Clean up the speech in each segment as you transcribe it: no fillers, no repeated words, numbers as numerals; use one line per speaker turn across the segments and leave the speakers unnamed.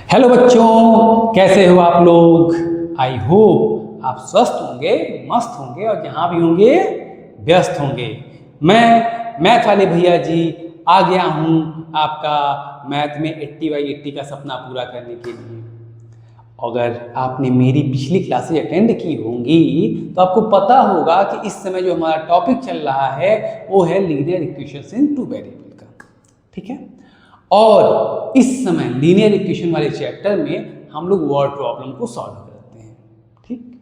Hello बच्चों, कैसे हो आप लोग। आई होप आप स्वस्थ होंगे, मस्त होंगे और जहाँ भी होंगे व्यस्त होंगे। मैं मैथ वाले भैया जी आ गया हूँ आपका मैथ में 80/80 का सपना पूरा करने के लिए। अगर आपने मेरी पिछली क्लासेज अटेंड की होंगी तो आपको पता होगा कि इस समय जो हमारा टॉपिक चल रहा है वो है लीनियर इक्वेशंस इन टू वेरिएबल का। ठीक है, और इस समय लीनियर इक्वेशन वाले चैप्टर में हम लोग वर्ड प्रॉब्लम को सॉल्व करते हैं। ठीक,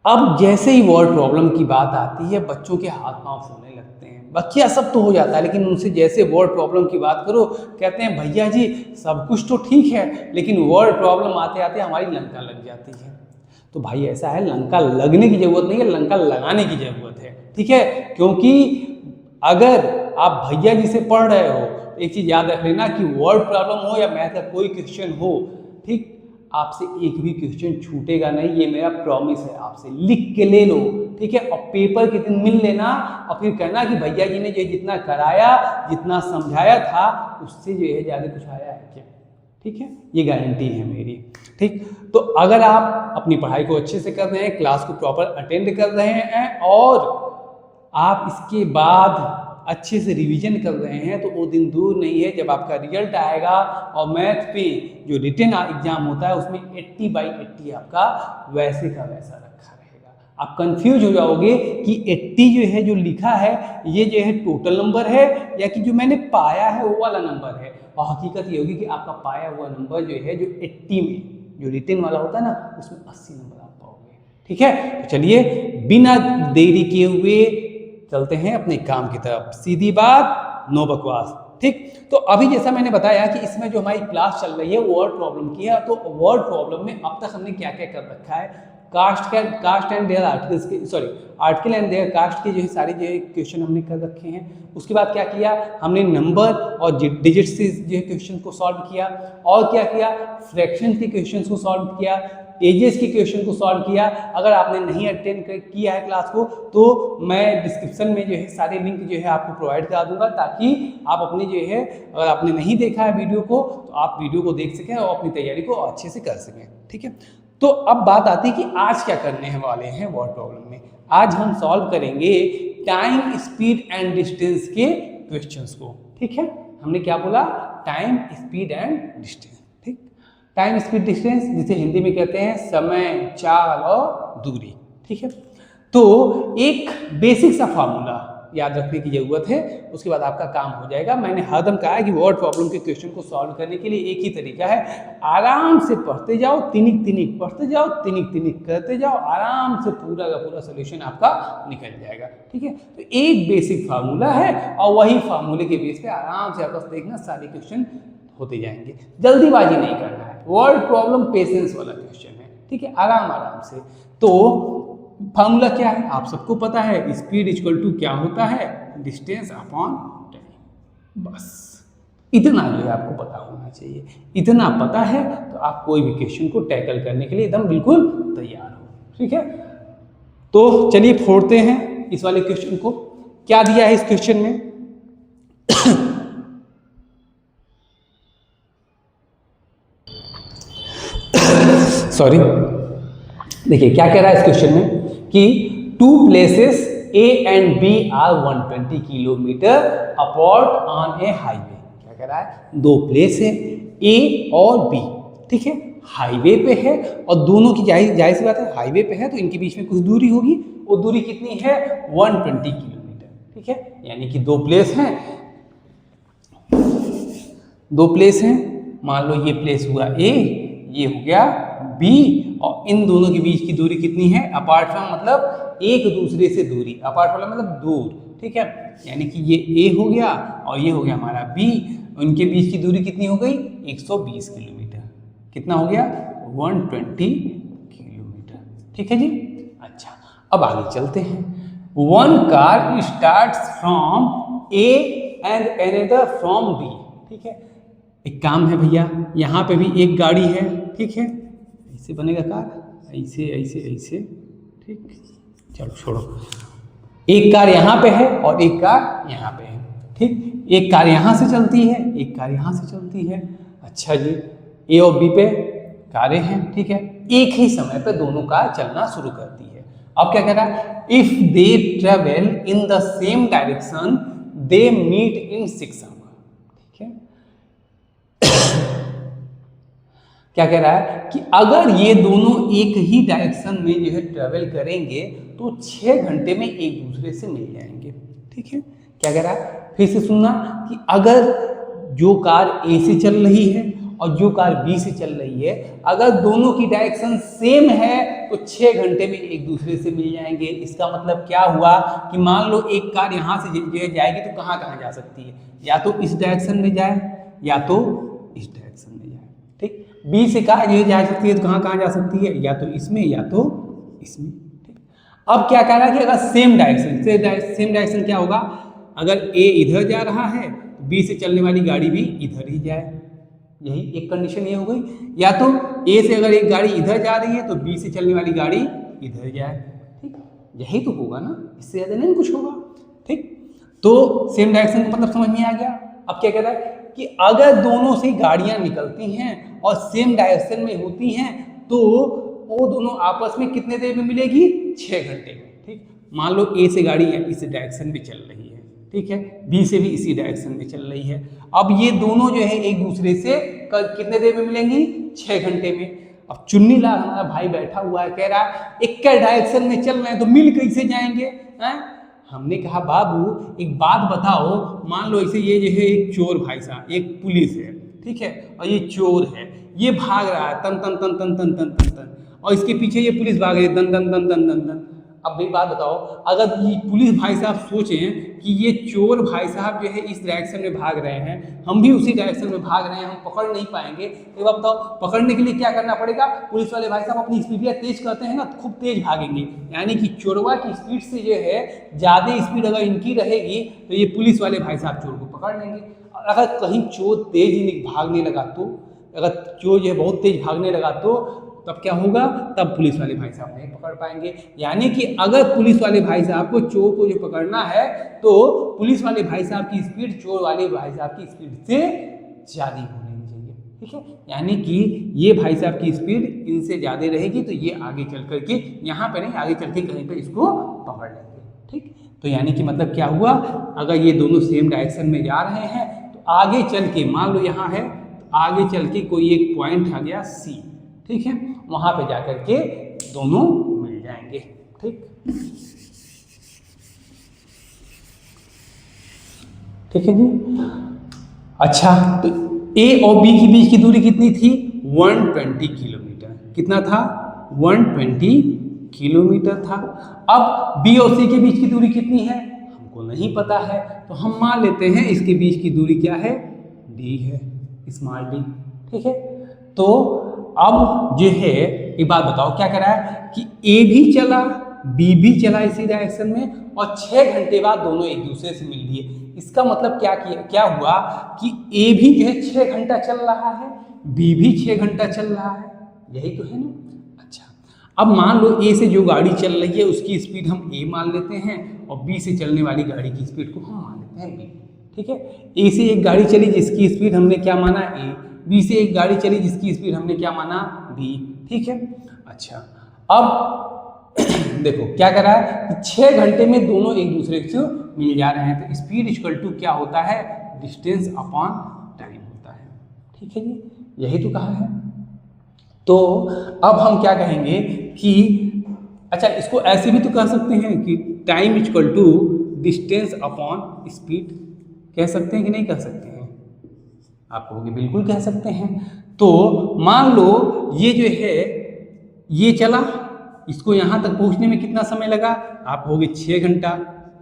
अब जैसे ही वर्ड प्रॉब्लम की बात आती है बच्चों के हाथ पांव फूलने लगते हैं। बच्चे सब तो हो जाता है, लेकिन उनसे जैसे वर्ड प्रॉब्लम की बात करो कहते हैं भैया जी सब कुछ तो ठीक है, लेकिन वर्ड प्रॉब्लम आते आते हमारी लंका लग जाती है। तो भाई ऐसा है, लंका लगने की जरूरत नहीं है, लंका लगाने की जरूरत है। ठीक है, क्योंकि अगर आप भैया जी से पढ़ रहे हो, एक चीज याद रख लेना कि वर्ड प्रॉब्लम हो या मैथ का कोई क्वेश्चन हो, ठीक, आपसे एक भी क्वेश्चन छूटेगा नहीं, ये मेरा प्रॉमिस है। आपसे लिख के ले लो, ठीक है, और पेपर के दिन मिल लेना और फिर कहना कि भैया जी ने जो जितना कराया, जितना समझाया था, उससे जो है ज्यादा कुछ आया है क्या। ठीक है, ये गारंटी है मेरी। ठीक, तो अगर आप अपनी पढ़ाई को अच्छे से कर रहे हैं, क्लास को प्रॉपर अटेंड कर रहे हैं और आप इसके बाद अच्छे से रिवीजन कर रहे हैं, तो वो दिन दूर नहीं है जब आपका रिजल्ट आएगा और मैथ पे जो रिटन एग्जाम होता है उसमें 80/80 आपका वैसे का वैसा रखा रहेगा। आप कंफ्यूज हो जाओगे कि 80 जो है जो लिखा है ये जो है टोटल नंबर है या कि जो मैंने पाया है वो वाला नंबर है। और हकीकत ये होगी कि आपका पाया हुआ नंबर जो है जो 80 में जो रिटन वाला होता है ना, उसमें 80 नंबर आप पाओगे। ठीक है, तो चलिए बिना देरी किए हुए चलते हैं अपने काम की तरफ। सीधी बात, नो बकवास। ठीक, तो अभी जैसा मैंने बताया कि इसमें जो हमारी क्लास चल रही है वर्ड प्रॉब्लम की है, तो वर्ड प्रॉब्लम में अब तक हमने क्या क्या कर रखा है, कास्ट एंड देयर आर्टिकल्स के, sorry, article and their caste के जो है सारे जो है क्वेश्चन हमने कर रखे हैं। उसके बाद क्या किया हमने, नंबर और डिजिट से जो है क्वेश्चन को सॉल्व किया। और क्या किया, फ्रैक्शन के क्वेश्चन को सॉल्व किया, एजेस के क्वेश्चन को सॉल्व किया। अगर आपने नहीं अटेंड किया है क्लास को तो मैं डिस्क्रिप्शन में जो है सारे लिंक जो है आपको प्रोवाइड करा दूंगा, ताकि आप अपने जो है, अगर आपने नहीं देखा है वीडियो को तो आप वीडियो को देख सकें और अपनी तैयारी को अच्छे से कर सकें। ठीक है, तो अब बात आती है कि आज क्या करने वाले हैं वर्ड प्रॉब्लम में। आज हम सॉल्व करेंगे टाइम, स्पीड एंड डिस्टेंस के क्वेश्चंस को। ठीक है, हमने क्या बोला, टाइम, स्पीड एंड डिस्टेंस। ठीक, टाइम, स्पीड, डिस्टेंस जिसे हिंदी में कहते हैं समय, चाल और दूरी। ठीक है, तो एक बेसिक सा फार्मूला याद रखने की जरूरत है, उसके बाद आपका काम हो जाएगा। मैंने हरदम कहा है कि वर्ड प्रॉब्लम के क्वेश्चन को सॉल्व करने के लिए एक ही तरीका है, आराम से पढ़ते जाओ, तिनिक तिनिक पढ़ते जाओ, तिनिक तिनिक करते जाओ, आराम से पूरा का पूरा सोल्यूशन आपका निकल जाएगा। ठीक है, तो एक बेसिक फार्मूला है और वही फार्मूले के बेस पे आराम से आपस देखना सारे क्वेश्चन होते जाएंगे। जल्दीबाजी नहीं करना है, वर्ड प्रॉब्लम पेशेंस वाला क्वेश्चन है। ठीक है, आराम आराम से। तो फार्मूला क्या है आप सबको पता है, स्पीड इक्वल टू क्या होता है, डिस्टेंस अपॉन टाइम। बस इतना जो है आपको पता होना चाहिए। इतना पता है तो आप कोई भी क्वेश्चन को टैकल करने के लिए एकदम बिल्कुल तैयार हो। ठीक है, तो चलिए फोड़ते हैं इस वाले क्वेश्चन को। क्या दिया है इस क्वेश्चन में सॉरी, देखिए क्या कह रहा है इस क्वेश्चन में कि two places A and B are 120 kilometre apart on a highway. क्या कह रहा है, दो प्लेस है ए और बी, ठीक है, हाईवे पे है और दोनों की जाहिर सी बात है हाईवे पे है तो इनके बीच में कुछ दूरी होगी। वो दूरी कितनी है, 120 किलोमीटर। ठीक है, यानी कि दो प्लेस हैं, मान लो ये प्लेस हुआ ए, ये हो गया बी, और इन दोनों के बीच की दूरी कितनी है, अपार्ट फ्रॉम मतलब एक दूसरे से दूरी, अपार्ट फ्रॉम मतलब दूर। ठीक है, यानी कि ये ए हो गया और ये हो गया हमारा बी, उनके बीच की दूरी कितनी हो गई, 120 किलोमीटर। कितना हो गया, 120 किलोमीटर। ठीक है जी, अच्छा अब आगे चलते हैं। One car starts from A and another from B. ठीक है, एक काम है भैया, यहाँ पे भी एक गाड़ी है, ठीक है, ऐसे बनेगा कार, ऐसे ऐसे ऐसे, ठीक, चलो छोड़ो, एक कार यहाँ पे है और एक कार यहाँ पे है। ठीक, एक कार यहाँ से चलती है, एक कार यहाँ से चलती है। अच्छा जी, ए और बी पे कारें हैं, ठीक है, एक ही समय पे दोनों कार चलना शुरू करती है। अब क्या कह रहा है, if they travel in the same direction they meet in 6 hour, ठीक है। क्या कह रहा है कि अगर ये दोनों एक ही डायरेक्शन में जो है ट्रेवल करेंगे तो 6 घंटे में एक दूसरे से मिल जाएंगे, ठीक है। क्या कह रहा है, फिर से सुनना कि अगर जो कार ए से चल रही है और जो कार बी से चल रही है, अगर दोनों की डायरेक्शन सेम है तो 6 घंटे में एक दूसरे से मिल जाएंगे। इसका मतलब क्या हुआ कि मान लो एक कार यहाँ से जाएगी तो कहाँ कहाँ जा सकती है, या तो इस डायरेक्शन में जाए या तो इस डायरेक्शन में जाए, ठीक। बी से कार ये जा सकती है तो कहाँ कहाँ जा सकती है, या तो इसमें या तो इसमें, ठीक। अब क्या कह रहा है कि अगर सेम डायरेक्शन क्या होगा, अगर ए इधर जा रहा है तो बी से चलने वाली गाड़ी भी इधर ही जाए, यही एक कंडीशन ये हो गई। या तो ए से अगर एक गाड़ी इधर जा रही है तो बी से चलने वाली गाड़ी इधर जाए, ठीक, यही तो होगा ना, इससे ज़्यादा नहीं कुछ होगा, ठीक। तो सेम डायरेक्शन का मतलब समझ में आ गया। अब क्या कह रहा है कि अगर दोनों से गाड़ियां निकलती हैं और सेम डायरेक्शन में होती हैं तो वो दोनों आपस में कितने देर में मिलेगी, 6 घंटे में, ठीक। मान लो ए से गाड़ी इस डायरेक्शन में चल रही है, ठीक है, बी से भी इसी डायरेक्शन में चल रही है। अब ये दोनों जो है एक दूसरे से कितने देर में मिलेंगी, 6 घंटे में। अब चुन्नी लाल हमारा भाई बैठा हुआ है, कह रहा है एक डायरेक्शन में चल रहे हैं तो मिल कैसे जाएंगे, हैं? हमने कहा बाबू एक बात बताओ, मान लो ऐसे ये जो है एक चोर भाई साहब, एक पुलिस है, ठीक है, और ये चोर है, ये भाग रहा है तन तन तन तन तन तन तन तन, और इसके पीछे ये पुलिस भाग रही है तन तन तन तन तन तन। अब भाई बात बताओ, अगर ये पुलिस भाई साहब सोचें कि ये चोर भाई साहब जो है इस डायरेक्शन में भाग रहे हैं, हम भी उसी डायरेक्शन में भाग रहे हैं, हम पकड़ नहीं पाएंगे, तो अब बताओ पकड़ने के लिए क्या करना पड़ेगा, पुलिस वाले भाई साहब अपनी स्पीड तेज करते हैं ना, खूब तेज भागेंगे, यानी कि चोरवा की स्पीड से जो है ज़्यादा स्पीड अगर इनकी रहेगी तो ये पुलिस वाले भाई साहब चोर को पकड़ लेंगे। अगर कहीं चोर तेज भागने लगा तो, अगर चोर जो है बहुत तेज भागने लगा तो तब क्या होगा, तब पुलिस वाले भाई साहब नहीं पकड़ पाएंगे। यानी कि अगर पुलिस वाले भाई साहब को चोर को जो पकड़ना है तो पुलिस वाले भाई साहब की स्पीड चोर वाले भाई साहब की स्पीड से ज़्यादा होनी चाहिए, ठीक है। यानी कि ये भाई साहब की स्पीड इनसे ज़्यादा रहेगी तो ये आगे चल करके, यहाँ पर नहीं, आगे चल के कहीं पर इसको पकड़ लेंगे, ठीक। तो यानी कि मतलब क्या हुआ, अगर ये दोनों सेम डायरेक्शन में जा रहे हैं तो आगे चल के, मान लो यहाँ है तो आगे चल के कोई एक पॉइंट आ गया सी, ठीक है, वहां पे जाकर के दोनों मिल जाएंगे, ठीक। ठीक है जी। अच्छा, तो ए और बी के बीच की दूरी कितनी थी, 120 किलोमीटर। कितना था, 120 किलोमीटर था। अब बी और सी के बीच की दूरी कितनी है, हमको नहीं पता है, तो हम मान लेते हैं इसके बीच की दूरी क्या है, डी है, स्मॉल डी, ठीक है। तो अब जो है एक बात बताओ, क्या कर रहा है कि ए भी चला बी भी चला इसी डायरेक्शन में और 6 घंटे बाद दोनों एक दूसरे से मिल लिए। इसका मतलब क्या हुआ कि ए भी जो है 6 घंटा चल रहा है, बी भी 6 घंटा चल रहा है, यही तो है ना। अच्छा, अब मान लो ए से जो गाड़ी चल रही है उसकी स्पीड हम ए मान लेते हैं और बी से चलने वाली गाड़ी की स्पीड को हम मान लेते हैं बी, ठीक है। ए से एक गाड़ी चली जिसकी स्पीड हमने क्या माना, ए, बी से एक गाड़ी चली जिसकी स्पीड हमने क्या माना, बी, ठीक है। अच्छा, अब देखो क्या कर रहा है कि 6 घंटे में दोनों एक दूसरे से मिल जा रहे हैं, तो स्पीड इक्वल टू क्या होता है, डिस्टेंस अपॉन टाइम होता है, ठीक है जी, यही तो कहा है। तो अब हम क्या कहेंगे कि अच्छा, इसको ऐसे भी तो कह सकते हैं कि time equal to distance upon speed, कह सकते हैं कि नहीं कह सकते हैं, आप कहोगे बिल्कुल कह सकते हैं। तो मान लो ये जो है ये चला, इसको यहाँ तक पहुँचने में कितना समय लगा, आप कहोगे 6 घंटा,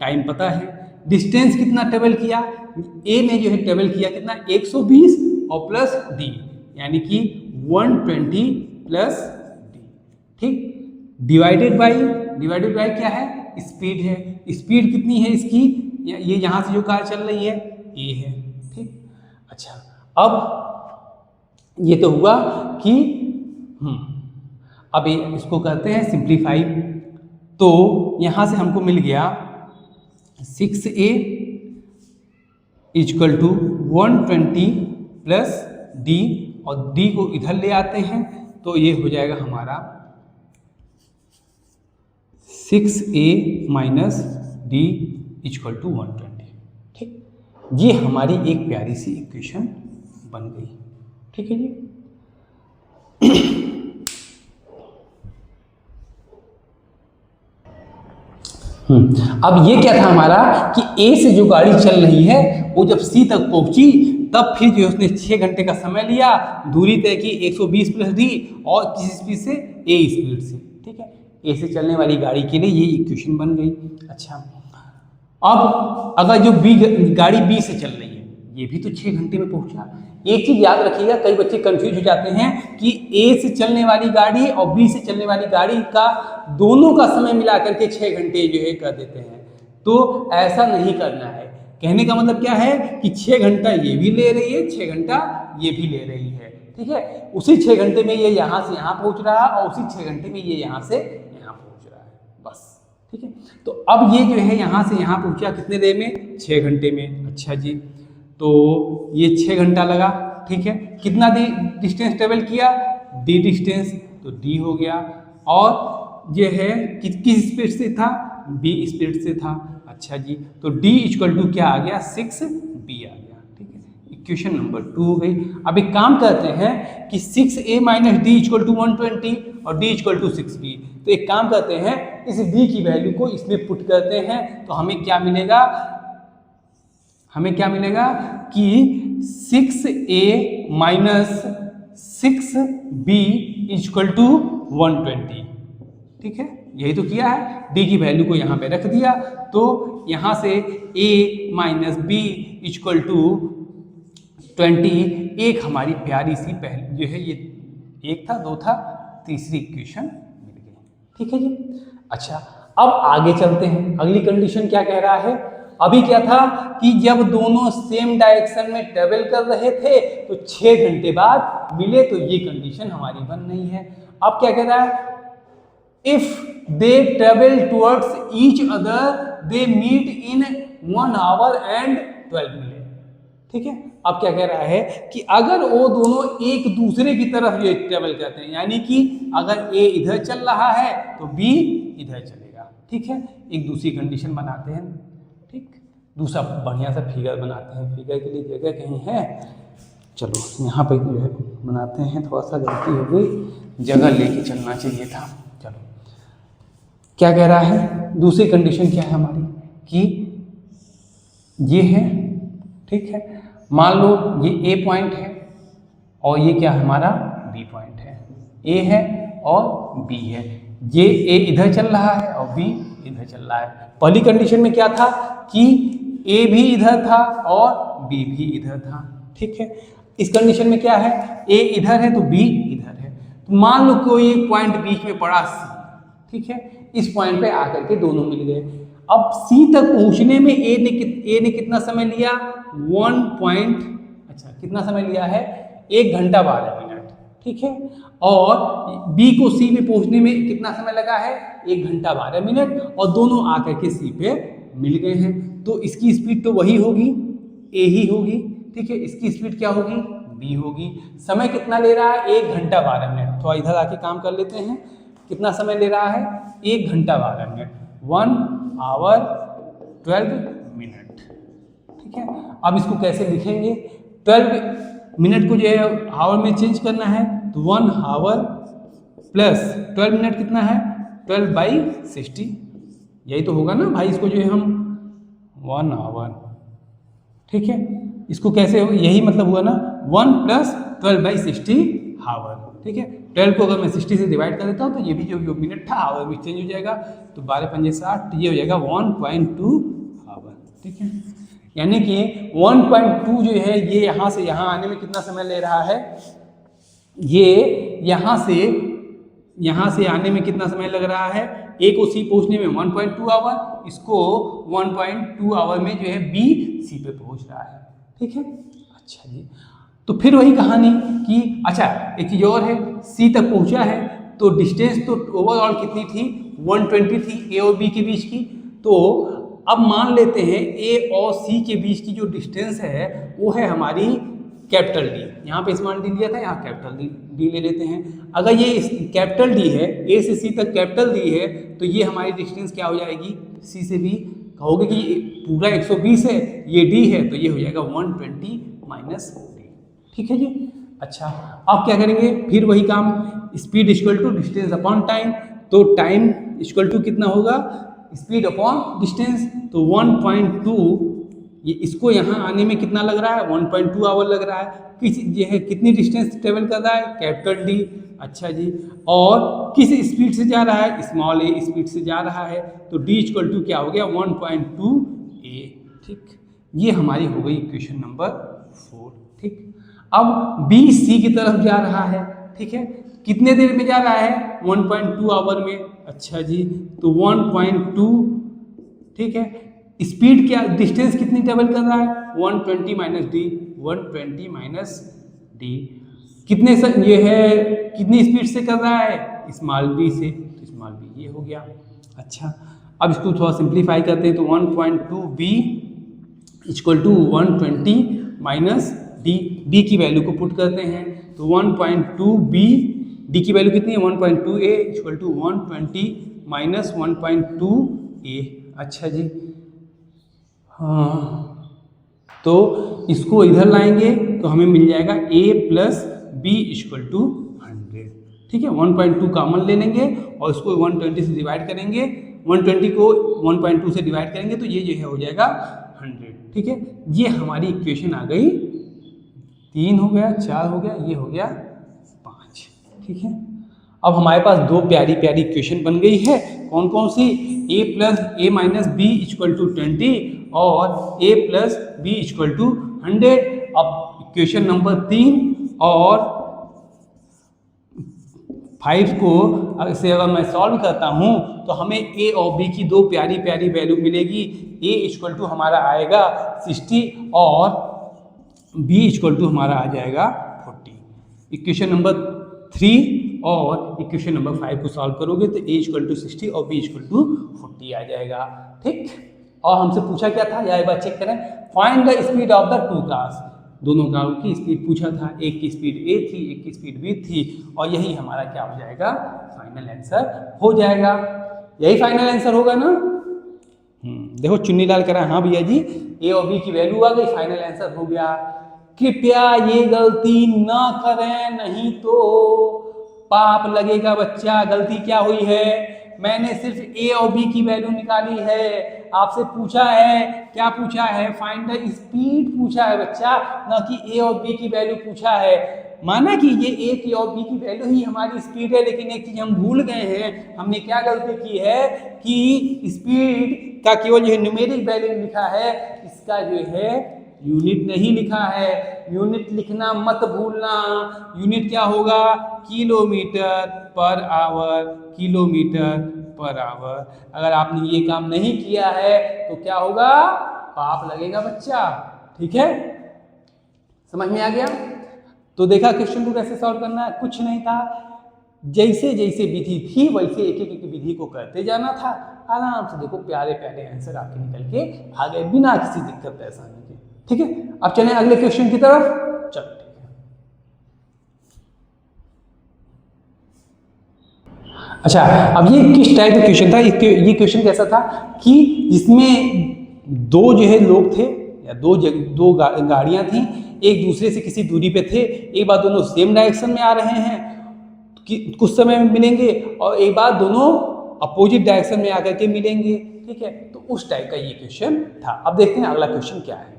टाइम पता है। डिस्टेंस कितना ट्रेवल किया, ए ने जो है ट्रेवल किया कितना, 120 और प्लस डी, यानी कि 120 प्लस डी, ठीक। डिवाइडेड बाय क्या है, स्पीड है। स्पीड कितनी है इसकी, ये यहाँ से जो कार चल रही है ए है, ठीक। अच्छा, अब ये तो हुआ कि अब इसको कहते हैं सिंप्लीफाई, तो यहाँ से हमको मिल गया 6a equal to 120 plus D, और डी को इधर ले आते हैं तो ये हो जाएगा हमारा 6a minus D equal to 120। ठीक, ये हमारी एक प्यारी सी इक्वेशन बन गई। ठीक है जी। अब ये क्या था हमारा कि ए से जो गाड़ी चल रही है वो जब सी तक पहुंची तब फिर जो उसने 6 घंटे का समय लिया, दूरी तय की 120 प्लस डी, और किस स्पीड से, ए स्पीड से। ठीक है, ए से चलने वाली गाड़ी के लिए ये इक्वेशन बन गई। अच्छा, अब अगर जो बी गाड़ी बी से चल रही है, ये भी तो 6 घंटे में पहुंचा। एक चीज याद रखिएगा, कई बच्चे कंफ्यूज हो जाते हैं कि ए से चलने वाली गाड़ी और बी से चलने वाली गाड़ी का दोनों का समय मिला करके 6 घंटे जो है कर देते हैं, तो ऐसा नहीं करना है। कहने का मतलब क्या है कि 6 घंटा ये भी ले रही है, 6 घंटा ये भी ले रही है। ठीक है, उसी 6 घंटे में ये यहाँ से यहाँ पहुँच रहा है और उसी 6 घंटे में ये यहाँ से यहाँ पहुँच रहा है, बस। ठीक है, तो अब ये जो है यहाँ से यहाँ पहुँचा कितने देर में, 6 घंटे में। अच्छा जी, तो ये 6 घंटा लगा। ठीक है, कितना डिस्टेंस ट्रेवल किया, डी डिस्टेंस, तो डी हो गया, और ये है किस स्पीड से था, बी स्पीड से था। अच्छा जी, तो d इक्वल टू क्या आ गया, 6b आ गया। ठीक है, इक्वेशन नंबर 2 हो गई। अब एक काम करते हैं कि 6a minus D equal to 120 और d इक्वल टू 6b। तो एक काम करते हैं, इस d की वैल्यू को इसमें पुट करते हैं, तो हमें क्या मिलेगा, कि 6a minus 6b equal to 120। ठीक है, यही तो किया है, d की वैल्यू को यहाँ पे रख दिया, तो यहाँ से a minus B equal to 20, एक हमारी प्यारी सी पहली जो है, ये एक था, दो था, तीसरी इक्वेशन मिल गई। ठीक है जी। अच्छा, अब आगे चलते हैं, अगली कंडीशन क्या कह रहा है। अभी क्या था कि जब दोनों सेम डायरेक्शन में ट्रेवल कर रहे थे तो 6 घंटे बाद मिले, तो ये कंडीशन हमारी बन रही है। अब क्या कह रहा है, if they travel towards each other they meet in 1 hour and 12 minute. ठीक है, अब क्या कह रहा है कि अगर वो दोनों एक दूसरे की तरफ ये ट्रेवल करते हैं, यानी कि अगर ए इधर चल रहा है तो बी इधर चलेगा। ठीक है, एक दूसरी कंडीशन बनाते हैं। ठीक, दूसरा बढ़िया सा फिगर बनाते हैं। फिगर के लिए जगह कहीं है, चलो यहाँ पे जो है बनाते हैं। थोड़ा सा गलती हो गई, जगह लेके चलना चाहिए था। चलो, क्या कह रहा है, दूसरी कंडीशन क्या है हमारी कि ये है। ठीक है, मान लो ये ए पॉइंट है और ये क्या हमारा बी पॉइंट है। ए है और बी है, ये ए इधर चल रहा है और बी इधर चल रहा है। पहली कंडीशन में क्या था कि ए भी इधर था और बी भी इधर था। ठीक है, इस कंडीशन में क्या है, ए इधर है तो बी इधर है। तो मान लो कोई एक पॉइंट बीच में पड़ा सी। ठीक है, इस पॉइंट पे आकर के दोनों मिल गए। अब सी तक पहुंचने में ए ने कितना समय लिया, कितना समय लिया है, 1 घंटा 12 मिनट। ठीक है, और बी को सी पे पहुंचने में कितना समय लगा है, 1 घंटा 12 मिनट, और दोनों आकर के सी पे मिल गए हैं। तो इसकी स्पीड तो वही होगी, ए ही होगी। ठीक है, इसकी स्पीड क्या होगी, बी होगी। समय कितना ले रहा है, 1 घंटा 12 मिनट। तो इधर आके काम कर लेते हैं, कितना समय ले रहा है, 1 घंटा 12 मिनट, 1 आवर 12 मिनट। ठीक है, अब इसको कैसे लिखेंगे, 12 मिनट को जो है आवर में चेंज करना है, तो 1 आवर प्लस 12 मिनट कितना है, 12/60। यही तो होगा ना भाई, इसको जो है हम 1 आवर। ठीक है, इसको कैसे होगा, यही मतलब हुआ ना, 1 प्लस 12/60 आवर। ठीक है, 12 को अगर मैं 60 से डिवाइड कर देता हूँ तो ये भी जो मिनट था आवर में चेंज हो जाएगा, तो 12 पंजे 60, ये हो जाएगा 1.2 आवर। ठीक है, यानी कि 1.2 जो है ये यहाँ से यहाँ आने में कितना समय ले रहा है, ये यहाँ से आने में कितना समय लग रहा है, ए को सी पहुँचने में 1.2 आवर, इसको 1.2 आवर में जो है बी सी पे पहुँच रहा है। ठीक है, अच्छा जी, तो फिर वही कहानी कि अच्छा एक चीज़ और है, सी तक पहुंचा है तो डिस्टेंस तो ओवरऑल कितनी थी, 120 थी ए और बी के बीच की। तो अब मान लेते हैं ए और सी के बीच की जो डिस्टेंस है वो है हमारी कैपिटल डी, यहाँ पे स्मॉल डी लिया था, यहाँ कैपिटल डी ले लेते हैं। अगर ये कैपिटल डी है, ए से सी तक कैपिटल डी है, तो ये हमारी डिस्टेंस क्या हो जाएगी, सी से बी। कहोगे कि पूरा 120 है, ये डी है, तो ये हो जाएगा 120 माइनस डी। ठीक है जी। अच्छा, अब क्या करेंगे, फिर वही काम, speed equal to distance upon time. तो टाइम इक्वल टू कितना होगा, स्पीड अपॉन डिस्टेंस। तो 1.2, ये इसको यहाँ आने में कितना लग रहा है, 1.2 आवर लग रहा है। ये है कितनी डिस्टेंस ट्रेवल कर रहा है, कैपिटल डी। अच्छा जी, और किस स्पीड से जा रहा है, स्मॉल ए स्पीड से जा रहा है, तो डी इक्वल टू क्या हो गया, 1.2 ए। ठीक, ये हमारी हो गई इक्वेशन नंबर 4। ठीक, अब बी सी की तरफ जा रहा है। ठीक है, कितने देर में जा रहा है, 1.2 आवर में। अच्छा जी, तो 1.2, ठीक है, स्पीड क्या, डिस्टेंस कितनी ट्रेवल कर रहा है, 120 माइनस डी, 120 माइनस डी। कितने से ये है, कितनी स्पीड से कर रहा है, स्मॉल बी से, तो स्मॉल बी ये हो गया। अच्छा, अब इसको थोड़ा सिंप्लीफाई करते हैं, तो 1.2 B equal to 120 minus D, D की वैल्यू को पुट करते हैं, तो 1.2 बी, डी की वैल्यू कितनी है, 1.2 ए इक्वल टू 120 माइनस 1.2 ए। अच्छा जी, हाँ, तो इसको इधर लाएंगे तो हमें मिल जाएगा a plus B equal to 100। ठीक है, 1.2 कॉमन ले लेंगे और इसको 120 से डिवाइड करेंगे, 120 को 1.2 से डिवाइड करेंगे तो ये जो है हो जाएगा 100। ठीक है, ये हमारी इक्वेशन आ गई, 3 हो गया, 4 हो गया, ये हो गया 5। ठीक है, अब हमारे पास दो प्यारी प्यारी इक्वेशन बन गई है। कौन कौन सी, a plus A minus B equal to 20 और a plus B equal to 100। अब इक्वेशन नंबर 3 और 5 को से अगर मैं सॉल्व करता हूँ तो हमें a और b की दो प्यारी प्यारी वैल्यू मिलेगी। a इक्वल टू हमारा आएगा 60 और b इक्वल टू हमारा आ जाएगा 40। इक्वेशन नंबर 3 और इक्वेशन नंबर 5 को सॉल्व करोगे तो a इक्वल टू 60 और b इक्वल टू 40 आ जाएगा। ठीक, और हमसे पूछा क्या था, यह एक बार चेक करें, find the speed of the two cars. दोनों कारों की स्पीड पूछा था, एक की स्पीड a थी, एक की स्पीड b थी, और यही हमारा क्या हो जाएगा, फाइनल आंसर हो जाएगा। यही फाइनल आंसर होगा ना। देखो चुन्नी लाल करा, हाँ भैया जी, a और b की वैल्यू आ गई, फाइनल आंसर हो गया। कृपया ये गलती ना करें, नहीं तो पाप लगेगा बच्चा। गलती क्या हुई है, मैंने सिर्फ a और b की वैल्यू निकाली है, आपसे पूछा है, क्या पूछा है, फाइंड द स्पीड पूछा है बच्चा, ना कि a और b की वैल्यू पूछा है। माना कि ये a की और b की वैल्यू ही हमारी स्पीड है, लेकिन एक चीज हम भूल गए हैं, हमने क्या गलती की है कि स्पीड का केवल जो है न्यूमेरिक वैल्यू लिखा है, इसका जो है यूनिट नहीं लिखा है। यूनिट लिखना मत भूलना। यूनिट क्या होगा, kilometre per our, kilometre per our. अगर आपने ये काम नहीं किया है तो क्या होगा, पाप लगेगा बच्चा। ठीक है, समझ में आ गया। तो देखा क्वेश्चन को कैसे सॉल्व करना है, कुछ नहीं था, जैसे जैसे विधि थी वैसे एक एक विधि को करते जाना था। आराम से देखो प्यारे प्यारे आंसर आपके निकल के आ गए बिना किसी दिक्कत परेशानी के। ठीक है, अब चलें अगले क्वेश्चन की तरफ। चलो ठीक है। अच्छा, अब ये किस टाइप का क्वेश्चन था, ये क्वेश्चन कैसा था कि जिसमें दो जो है लोग थे या दो गाड़ियां थी, एक दूसरे से किसी दूरी पे थे। एक बार दोनों सेम डायरेक्शन में आ रहे हैं कि कुछ समय में मिलेंगे, और एक बार दोनों अपोजिट डायरेक्शन में आकर के मिलेंगे। ठीक है, तो उस टाइप का ये क्वेश्चन था। अब देखते हैं अगला क्वेश्चन क्या है।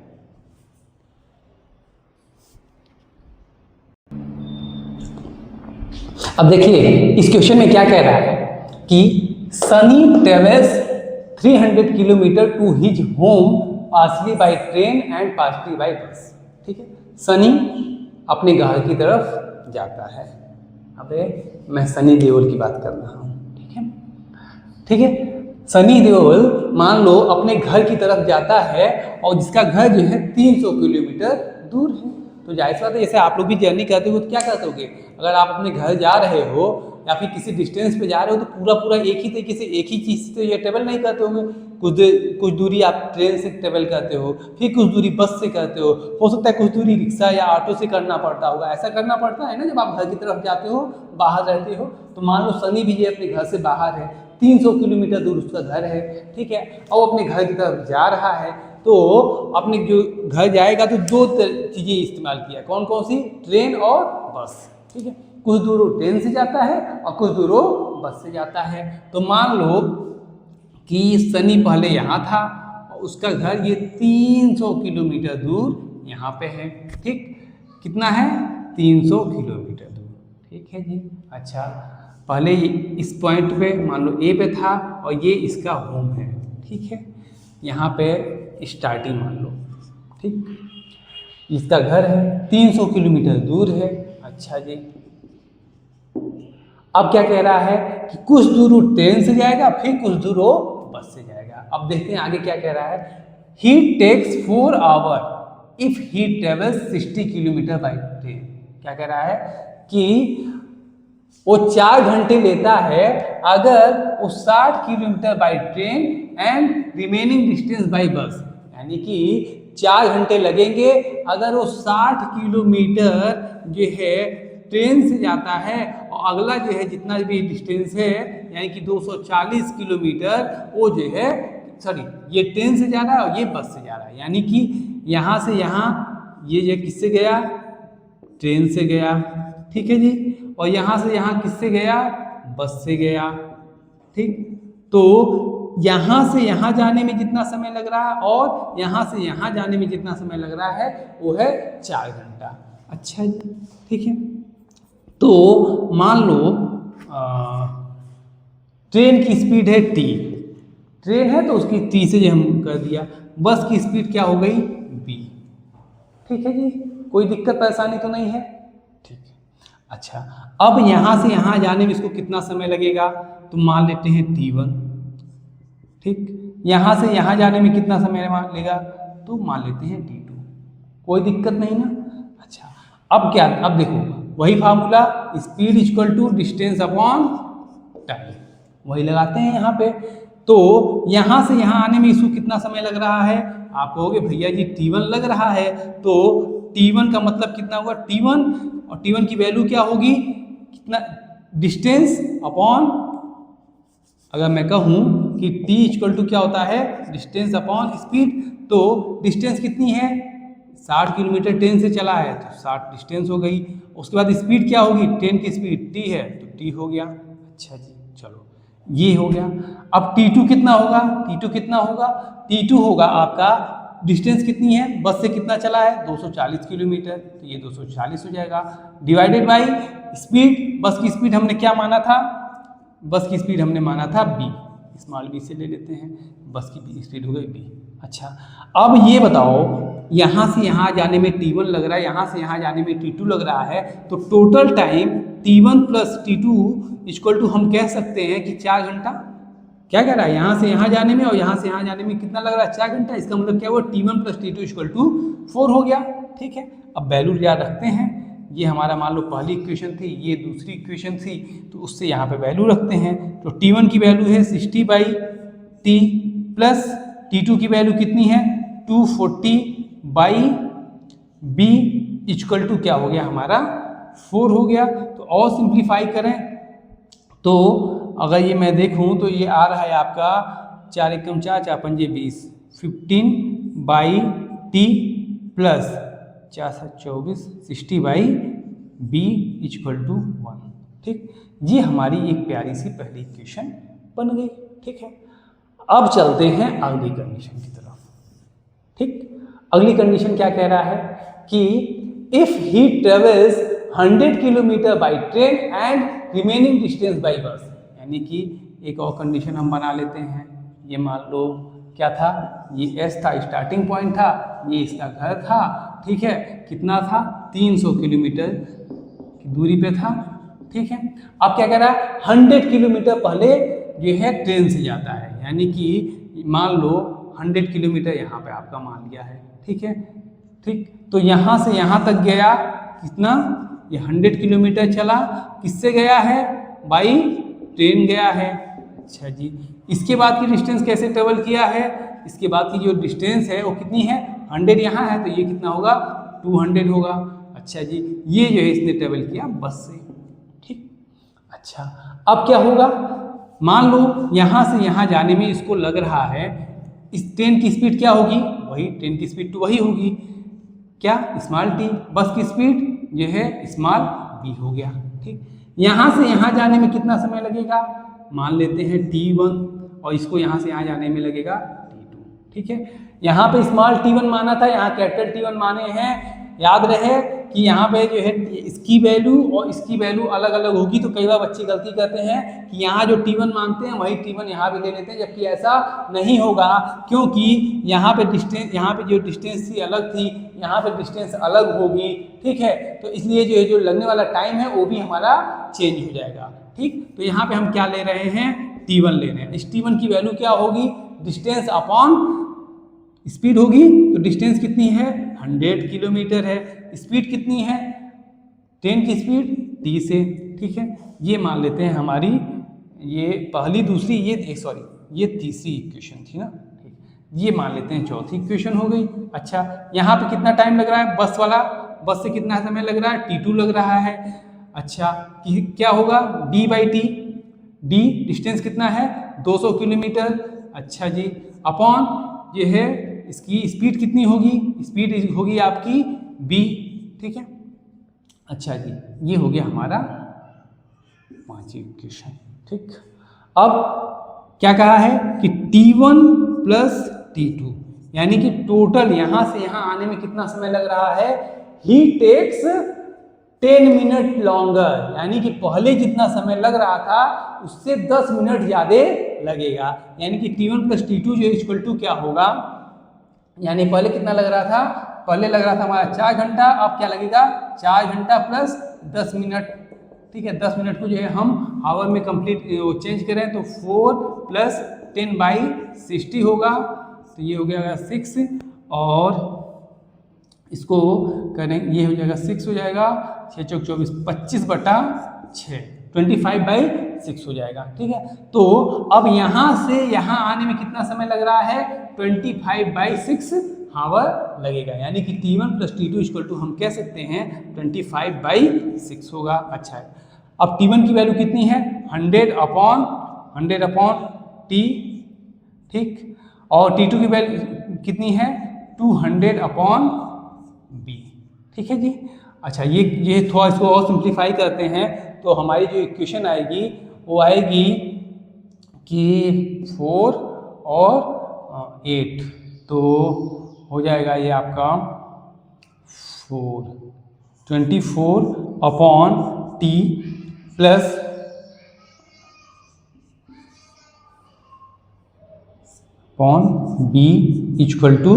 अब देखिए इस क्वेश्चन में क्या कह रहा है कि Sunny travels 300 kilometre to his home partially by train and partially by bus. ठीक है, सनी अपने घर की तरफ जाता है। अबे मैं सनी देओल की बात कर रहा हूँ। ठीक है, ठीक है, सनी देओल मान लो अपने घर की तरफ जाता है और जिसका घर जो है 300 किलोमीटर दूर है। तो जाहिर सी बात है, जैसे आप लोग भी जर्नी करते हो तो क्या करते होगे, अगर आप अपने घर जा रहे हो या फिर किसी डिस्टेंस पे जा रहे हो तो पूरा एक ही तरीके से एक ही चीज़ से ये ट्रेवल नहीं करते होंगे। कुछ दूरी आप ट्रेन से ट्रेवल करते हो, फिर कुछ दूरी बस से करते हो सकता है कुछ दूरी रिक्शा या ऑटो से करना पड़ता होगा। ऐसा करना पड़ता है ना जब आप घर की तरफ जाते हो, बाहर रहते हो। तो मान लो सनी विजय अपने घर से बाहर है, 300 किलोमीटर दूर उसका घर है, ठीक है, और अपने घर की तरफ जा रहा है। तो अपने जो घर जाएगा तो दो चीज़ें इस्तेमाल किया, कौन कौन सी? ट्रेन और बस, ठीक है। कुछ दूर वो ट्रेन से जाता है और कुछ दूर वो बस से जाता है। तो मान लो कि सनी पहले यहाँ था और उसका घर ये 300 किलोमीटर दूर यहाँ पे है, ठीक। कितना है? 300 किलोमीटर दूर, ठीक है जी। अच्छा, पहले इस पॉइंट पे मान लो ए पे था और ये इसका होम है, ठीक है। यहाँ पे स्टार्टिंग मान लो, ठीक। इसका घर है, 300 किलोमीटर दूर है। अच्छा जी, अब क्या कह रहा है कि कुछ दूर वो ट्रेन से जाएगा, फिर कुछ दूर वो बस से जाएगा। अब देखते हैं आगे क्या कह रहा है। He takes 4 hour if he travels 60 kilometre by train. क्या कह रहा है कि वो 4 घंटे लेता है अगर वो 60 kilometre by train and remaining distance by bus. यानी कि 4 घंटे लगेंगे अगर वो 60 किलोमीटर जो है ट्रेन से जाता है और अगला जो है जितना भी डिस्टेंस है यानी कि 240 किलोमीटर वो जो है ये ट्रेन से जा रहा है और ये बस से जा रहा है। यानी कि यहाँ से यहाँ ये जो किससे गया? ट्रेन से गया, ठीक है जी। और यहाँ से यहाँ किससे गया? बस से गया, ठीक। तो यहाँ से यहाँ जाने में जितना समय लग रहा है और यहाँ से यहाँ जाने में जितना समय लग रहा है वो है 4 घंटा। अच्छा जी, ठीक है। तो मान लो ट्रेन की स्पीड है टी, ट्रेन है तो उसकी टी से जो हम कर दिया। बस की स्पीड क्या हो गई? बी, ठीक है जी। कोई दिक्कत परेशानी तो नहीं है, ठीक है। अच्छा, अब यहाँ से यहाँ जाने में इसको कितना समय लगेगा? तो मान लेते हैं T1, ठीक। यहाँ से यहाँ जाने में कितना समय लगेगा? तो मान लेते हैं T2। कोई दिक्कत नहीं ना? अच्छा, अब क्या? अब देखो वही formula, speed equal to distance upon time, वही लगाते हैं यहाँ पे। तो यहाँ से यहाँ आने में इसको कितना समय लग रहा है? आप कहोगे भैया जी T1 लग रहा है, तो T1 का मतलब कितना हुआ? T1, और T1 की वैल्यू क्या होगी? कितना? डिस्टेंस अपॉन, अगर मैं कहूँ कि T इक्वल टू क्या होता है? Distance upon speed. तो डिस्टेंस कितनी है? 60 किलोमीटर ट्रेन से चला है तो 60 डिस्टेंस हो गई। उसके बाद स्पीड क्या होगी? ट्रेन की स्पीड T है तो T हो गया। अच्छा जी, चलो ये हो गया। अब T2 कितना होगा? T2 कितना होगा? T2 होगा आपका, डिस्टेंस कितनी है? बस से कितना चला है? 240 किलोमीटर, तो ये 240 हो जाएगा डिवाइडेड बाई स्पीड। बस की स्पीड हमने क्या माना था? बस की स्पीड हमने माना था b, स्मॉल b से ले लेते हैं। बस की स्पीड हो गई b। अच्छा, अब ये बताओ यहाँ से यहाँ जाने में T1 लग रहा है, यहाँ से यहाँ जाने में T2 लग रहा है, तो total time T1 plus T2 equal to हम कह सकते हैं कि 4 घंटा। क्या कह रहा है? यहाँ से यहाँ जाने में और यहाँ से यहाँ जाने में कितना लग रहा है? 4 घंटा। इसका मतलब क्या हुआ? T1 plus T2 equal to 4 हो गया, ठीक है। अब वैल्यू याद रखते हैं, ये हमारा मान लो पहली इक्वेशन थी, ये दूसरी इक्वेशन थी, तो उससे यहाँ पे वैल्यू रखते हैं। तो T1 की वैल्यू है 60 बाई टी प्लस T2 की वैल्यू कितनी है? 240 बाई बी इक्वल टू क्या हो गया हमारा? 4 हो गया। तो और सिंप्लीफाई करें तो अगर ये मैं देखूं तो ये आ रहा है आपका 4 एकम 4, 4 पंजे 20, 15 by T plus 4 7 24, 60 by B equal to 1, ठीक। ये हमारी एक प्यारी सी पहली इक्वेशन बन गई, ठीक है। अब चलते हैं अगली कंडीशन की तरफ, ठीक। अगली कंडीशन क्या कह रहा है कि if he travels 100 kilometre by train and remaining distance by bus. यानी कि एक और कंडीशन हम बना लेते हैं। ये मान लो क्या था? ये एस था, स्टार्टिंग पॉइंट था, ये इसका घर था, ठीक है। कितना था? 300 किलोमीटर की दूरी पे था, ठीक है। अब क्या कह रहा है? 100 किलोमीटर पहले जो है ट्रेन से जाता है, यानी कि मान लो 100 किलोमीटर यहाँ पे आपका मान लिया है, ठीक है, ठीक। तो यहाँ से यहाँ तक गया कितना? ये 100 किलोमीटर चला, किससे गया है? बाई ट्रेन गया है। अच्छा जी, इसके बाद की डिस्टेंस कैसे ट्रेवल किया है, इसके बाद की जो डिस्टेंस है वो कितनी है 100 यहाँ है, तो ये कितना होगा 200 होगा। अच्छा जी, ये जो है इसने ट्रेवल किया बस से। ठीक, अच्छा अब क्या होगा, मान लो यहाँ से यहाँ जाने में इसको लग रहा है, इस ट्रेन की स्पीड क्या होगी, वही ट्रेन की स्पीड तो वही होगी, क्या स्मॉल टी। बस की स्पीड जो है स्मॉल बी हो गया। ठीक, यहाँ से यहाँ जाने में कितना समय लगेगा, मान लेते हैं t1 और इसको यहाँ से यहाँ जाने में लगेगा t2। ठीक है, यहाँ पे स्मॉल t1 माना था, यहाँ कैपिटल T1 माने हैं। याद रहे कि यहाँ पे जो है इसकी वैल्यू और इसकी वैल्यू अलग अलग होगी, तो कई बार बच्चे गलती करते हैं कि यहाँ जो T1 मानते हैं वही T1 यहाँ भी ले लेते हैं, जबकि ऐसा नहीं होगा, क्योंकि यहाँ पे डिस्टेंस, यहाँ पे जो डिस्टेंस थी अलग थी, यहाँ पे डिस्टेंस अलग होगी। ठीक है, तो इसलिए जो है जो लगने वाला टाइम है वो भी हमारा चेंज हो जाएगा। ठीक, तो यहाँ पे हम क्या ले रहे हैं, T1 ले रहे हैं। इस T1 की वैल्यू क्या होगी, डिस्टेंस अपॉन स्पीड होगी, तो डिस्टेंस कितनी है 100 किलोमीटर है, स्पीड कितनी है, ट्रेन की स्पीड t से। ठीक है, ये मान लेते हैं हमारी ये पहली, दूसरी, ये तीसरी इक्वेशन थी ना। ठीक, ये मान लेते हैं चौथी इक्वेशन हो गई। अच्छा, यहाँ पे कितना टाइम लग रहा है, बस वाला, बस से कितना समय लग रहा है, t2 लग रहा है। अच्छा, क्या होगा d/t, d डिस्टेंस कितना है 200 किलोमीटर। अच्छा जी, अपॉन ये है इसकी स्पीड कितनी होगी, स्पीड होगी आपकी b। ठीक है, अच्छा जी, ये हो गया हमारा पांचवी इक्वेशन। ठीक, अब क्या कहा है कि T1 प्लस T2 यानी कि टोटल यहाँ से यहाँ आने में कितना समय लग रहा है, ही टेक्स 10 मिनट लॉन्गर, यानी कि पहले जितना समय लग रहा था उससे 10 मिनट ज़्यादा लगेगा। यानी कि T1 प्लस T2 जो इक्वल टू क्या होगा, यानी पहले कितना लग रहा था, पहले लग रहा था हमारा 4 घंटा, अब क्या लगेगा 4 घंटा प्लस 10 मिनट। ठीक है, 10 मिनट को जो है हम आवर में कंप्लीट चेंज करें तो 4 प्लस 10/60 होगा, तो ये हो गया 6, और इसको करें ये हो जाएगा 6 हो जाएगा, 6 चौक 24, 25/6, 25/6 हो जाएगा। ठीक है, तो अब यहाँ से यहाँ आने में कितना समय लग रहा है, 25/6 आवर लगेगा, यानी कि T1 plus T2 equal to हम कह सकते हैं 25/6 होगा। अच्छा है, अब T1 की वैल्यू कितनी है 100/100 T। ठीक, और T2 की वैल्यू कितनी है 200/B। ठीक है जी, अच्छा ये थोड़ा इसको और सिंप्लीफाई करते हैं तो हमारी जो इक्वेशन आएगी वो आएगी कि 4 और 8, तो हो जाएगा ये आपका 24/T plus B equal to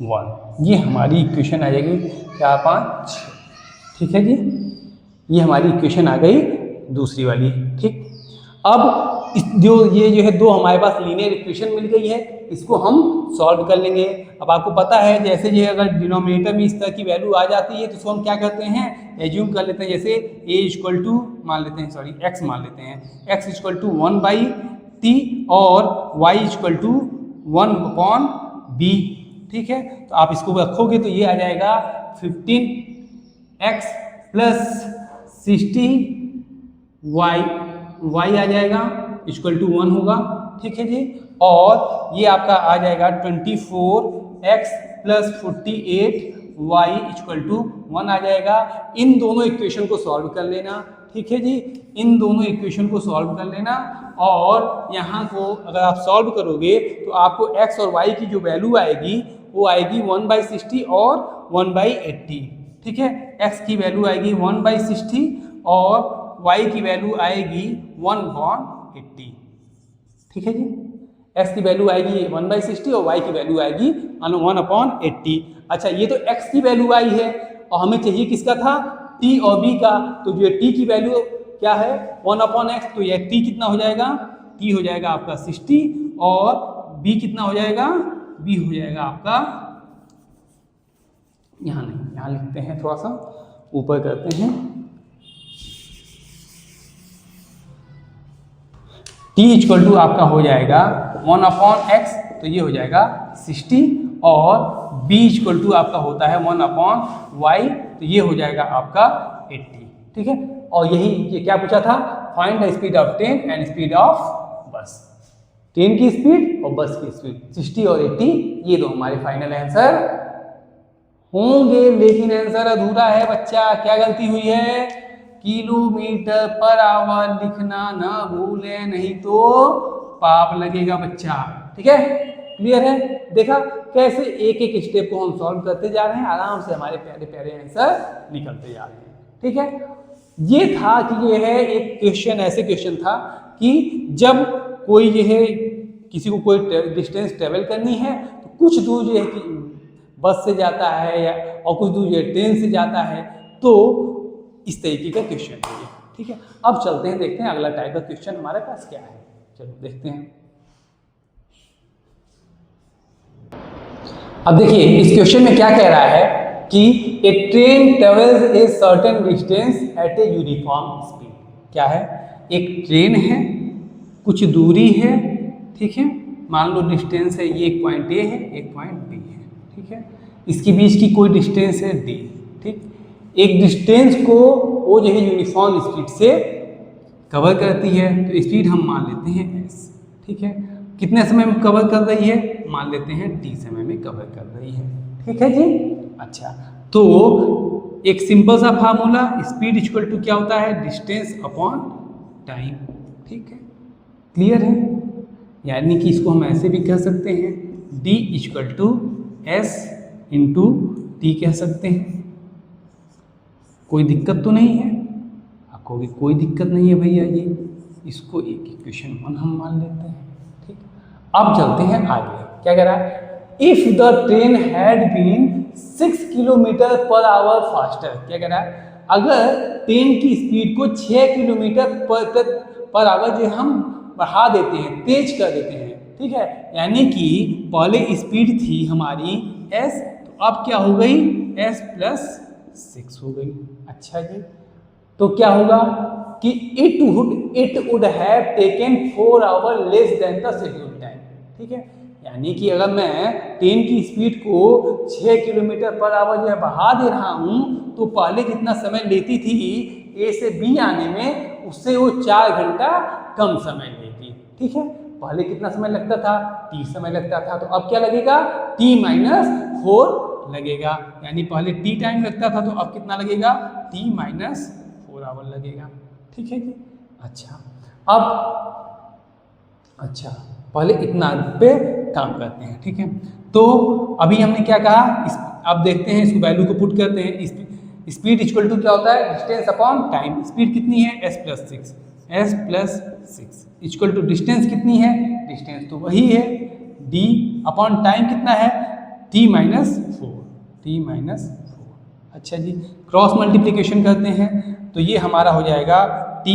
1। ये हमारी इक्वेशन आ जाएगी 4, 5, 6। ठीक है जी, ये हमारी इक्वेशन आ गई दूसरी वाली। ठीक, अब जो है दो हमारे पास लीनियर इक्वेशन मिल गई है, इसको हम सॉल्व कर लेंगे। अब आपको पता है जैसे ये अगर डिनोमिनेटर में इस तरह की वैल्यू आ जाती है तो इसको हम क्या करते हैं, एज्यूम कर लेते हैं, जैसे a इक्वल टू मान लेते हैं, सॉरी x मान लेते हैं, x इक्वल टू 1/t और y इक्वल टू 1/b। ठीक है, तो आप इसको रखोगे तो ये आ जाएगा 15x प्लस 60y आ जाएगा इक्वल टू 1 होगा। ठीक है जी, और ये आपका आ जाएगा 24x plus 48y equal to 1 आ जाएगा। इन दोनों इक्वेशन को सॉल्व कर लेना। ठीक है जी, इन दोनों इक्वेशन को सॉल्व कर लेना, और यहाँ को अगर आप सॉल्व करोगे तो आपको x और y की जो वैल्यू आएगी वो आएगी 1/60 और 1/80। ठीक है, x की वैल्यू आएगी 1/60 और y की वैल्यू आएगी 1/80। ठीक है जी, x की वैल्यू आएगी 1/60 और y की वैल्यू आएगी 1/80। अच्छा, ये तो x की वैल्यू आई है और हमें चाहिए किसका था, t और b का। तो जो t की वैल्यू क्या है 1/x, तो ये t कितना हो जाएगा, t हो जाएगा आपका 60 और b कितना हो जाएगा, b हो जाएगा आपका, यहाँ नहीं, यहाँ लिखते हैं, थोड़ा सा ऊपर करते हैं, t इक्वल टू आपका हो जाएगा 1/x, तो ये हो जाएगा 60, और b इक्वल टू आपका होता है 1/y, तो ये हो जाएगा आपका 80। ठीक है, और ये क्या पूछा था, find the speed of train and speed of बस। ट्रेन की स्पीड और बस की स्पीड 60 और 80, ये दो हमारे फाइनल आंसर होंगे। लेकिन आंसर अधूरा है बच्चा, क्या गलती हुई है, किलोमीटर पर आवर लिखना ना भूलें, नहीं तो पाप लगेगा बच्चा। ठीक है, क्लियर है। देखा कैसे एक एक स्टेप को हम सॉल्व करते जा रहे हैं, आराम से हमारे प्यारे प्यारे आंसर निकलते जा रहे हैं। ठीक है, ये था कि ये है एक क्वेश्चन, ऐसे क्वेश्चन था कि जब कोई ये है किसी को कोई डिस्टेंस ट्रेवल करनी है तो कुछ दूर जो है कि बस से जाता है या और कुछ दूर जो है ट्रेन से जाता है, तो इस तरीके का क्वेश्चन है ये। ठीक है, अब चलते हैं, देखते हैं अगला टाइप का क्वेश्चन हमारे पास क्या है। चलो देखते हैं। अब देखिए इस क्वेश्चन में क्या कह रहा है कि a train travels a certain distance at a uniform speed. क्या है, एक ट्रेन है, कुछ दूरी है, ठीक है, मान लो डिस्टेंस है ये, एक पॉइंट ए है, एक पॉइंट बी है। ठीक है, इसके बीच की कोई डिस्टेंस है डी। ठीक, एक डिस्टेंस को वो जो है यूनिफॉर्म स्पीड से कवर करती है, तो स्पीड हम मान लेते हैं एस। ठीक है, कितने समय में कवर कर रही है, मान लेते हैं टी समय में कवर कर रही है। ठीक है जी, अच्छा, तो एक सिंपल सा फार्मूला, स्पीड इक्वल टू क्या होता है, डिस्टेंस अपॉन टाइम। ठीक है, क्लियर है, यानी कि इसको हम ऐसे भी कह सकते हैं, D equal to S into T कह सकते हैं। कोई दिक्कत तो नहीं है, आपको भी कोई दिक्कत नहीं है भैया, ये इसको एक इक्वेशन 1 हम मान लेते हैं। ठीक, अब चलते हैं आगे, क्या कह रहा है, if the train had been 6 kilometre per hour faster. क्या कह रहा है, अगर ट्रेन की स्पीड को 6 किलोमीटर पर आवर जो हम बढ़ा देते हैं, तेज कर देते हैं। ठीक है, यानी कि पहले स्पीड थी हमारी s, तो अब क्या हो गई, s प्लस 6 हो गई। अच्छा जी, तो क्या होगा कि it would have taken 4 our less than the scheduled time. ठीक है, यानी कि अगर मैं ट्रेन की स्पीड को 6 किलोमीटर पर आवर जो है बढ़ा दे रहा हूँ, तो पहले जितना समय लेती थी ए से बी आने में, उससे वो 4 घंटा कम समय लेगी। ठीक है, पहले कितना समय लगता था, टी समय लगता था, तो अब क्या लगेगा, टी माइनस 4 लगेगा, यानी पहले टी टाइम लगता था, तो अब कितना लगेगा, टी माइनस 4 आवर लगेगा। ठीक है जी, अच्छा, अब अच्छा पहले इतना पे काम करते हैं। ठीक है, तो अभी हमने क्या कहा, अब देखते हैं, इसको वैल्यू को पुट करते हैं। स्पीड इक्वल टू क्या होता है, डिस्टेंस अपॉन टाइम। स्पीड कितनी है, s plus 6 equal to distance कितनी है, डिस्टेंस तो वही है, d अपॉन टाइम कितना है, t माइनस 4। अच्छा जी, क्रॉस मल्टीप्लिकेशन करते हैं, तो ये हमारा हो जाएगा t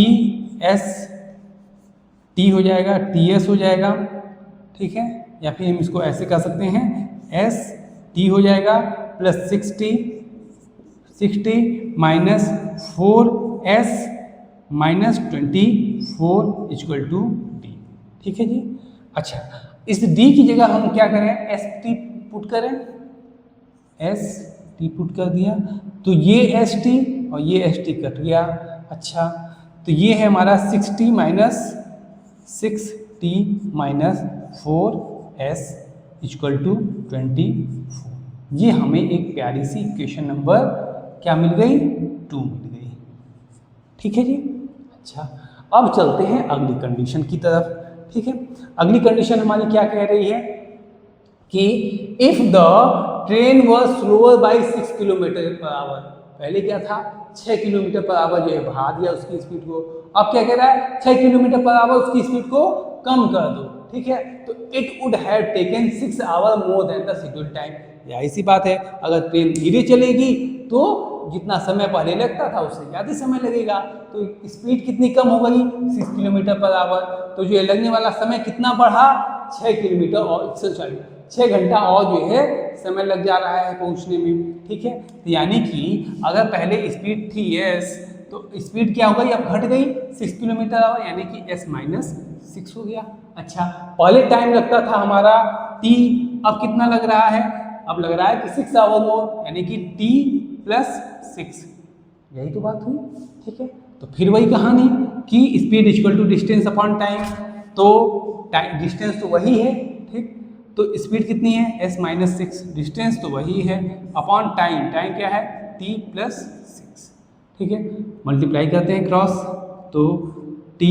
हो जाएगा, ts हो जाएगा। ठीक है, या फिर हम इसको ऐसे कर सकते हैं, s t हो जाएगा plus 60 minus 4s minus 24 equal to D. ठीक है जी, अच्छा, इस d की जगह हम क्या करें, एस टी पुट करें, एस टी पुट कर दिया, तो ये एस टी और ये एस टी कट गया। अच्छा, तो ये है हमारा 60 minus 6t minus 4s equal to 24। ये हमें एक प्यारी सी इक्वेशन नंबर क्या मिल गई, 2 मिल गई। ठीक है जी, अच्छा, अब चलते हैं अगली कंडीशन की तरफ। ठीक है, अगली कंडीशन हमारी क्या कह रही है कि if the train was slower by 6 kilometre per hour. पहले क्या था, 6 किलोमीटर पर आवर जो है बढ़ा दिया उसकी स्पीड को, अब क्या कह रहा है, 6 किलोमीटर पर आवर उसकी स्पीड को कम कर दो। ठीक है, तो it would have taken 6 hour more than the scheduled time. यही सी बात है, अगर ट्रेन धीरे चलेगी तो जितना समय पहले लगता था उससे ज़्यादा समय लगेगा, तो स्पीड कितनी कम हो गई, 6 किलोमीटर पर आवर, तो जो लगने वाला समय कितना बढ़ा, 6 किलोमीटर और 6 घंटा और जो है समय लग जा रहा है पहुंचने में। ठीक है, तो यानी कि अगर पहले स्पीड थी s, तो स्पीड क्या हो गई, अब घट गई 6 किलोमीटर आवर, यानी कि s माइनस 6 हो गया। अच्छा, पहले टाइम लगता था हमारा t, अब कितना लग रहा है? अब लग रहा है कि 6 आवर मोर, यानी कि t + 6। यही तो बात हुई, ठीक है। तो फिर वही कहानी कि speed equal to distance upon time, तो टाइम डिस्टेंस तो वही है, ठीक। तो स्पीड कितनी है? s - 6, डिस्टेंस तो वही है, अपॉन टाइम, टाइम क्या है? t + 6, ठीक है। मल्टीप्लाई करते हैं क्रॉस, तो t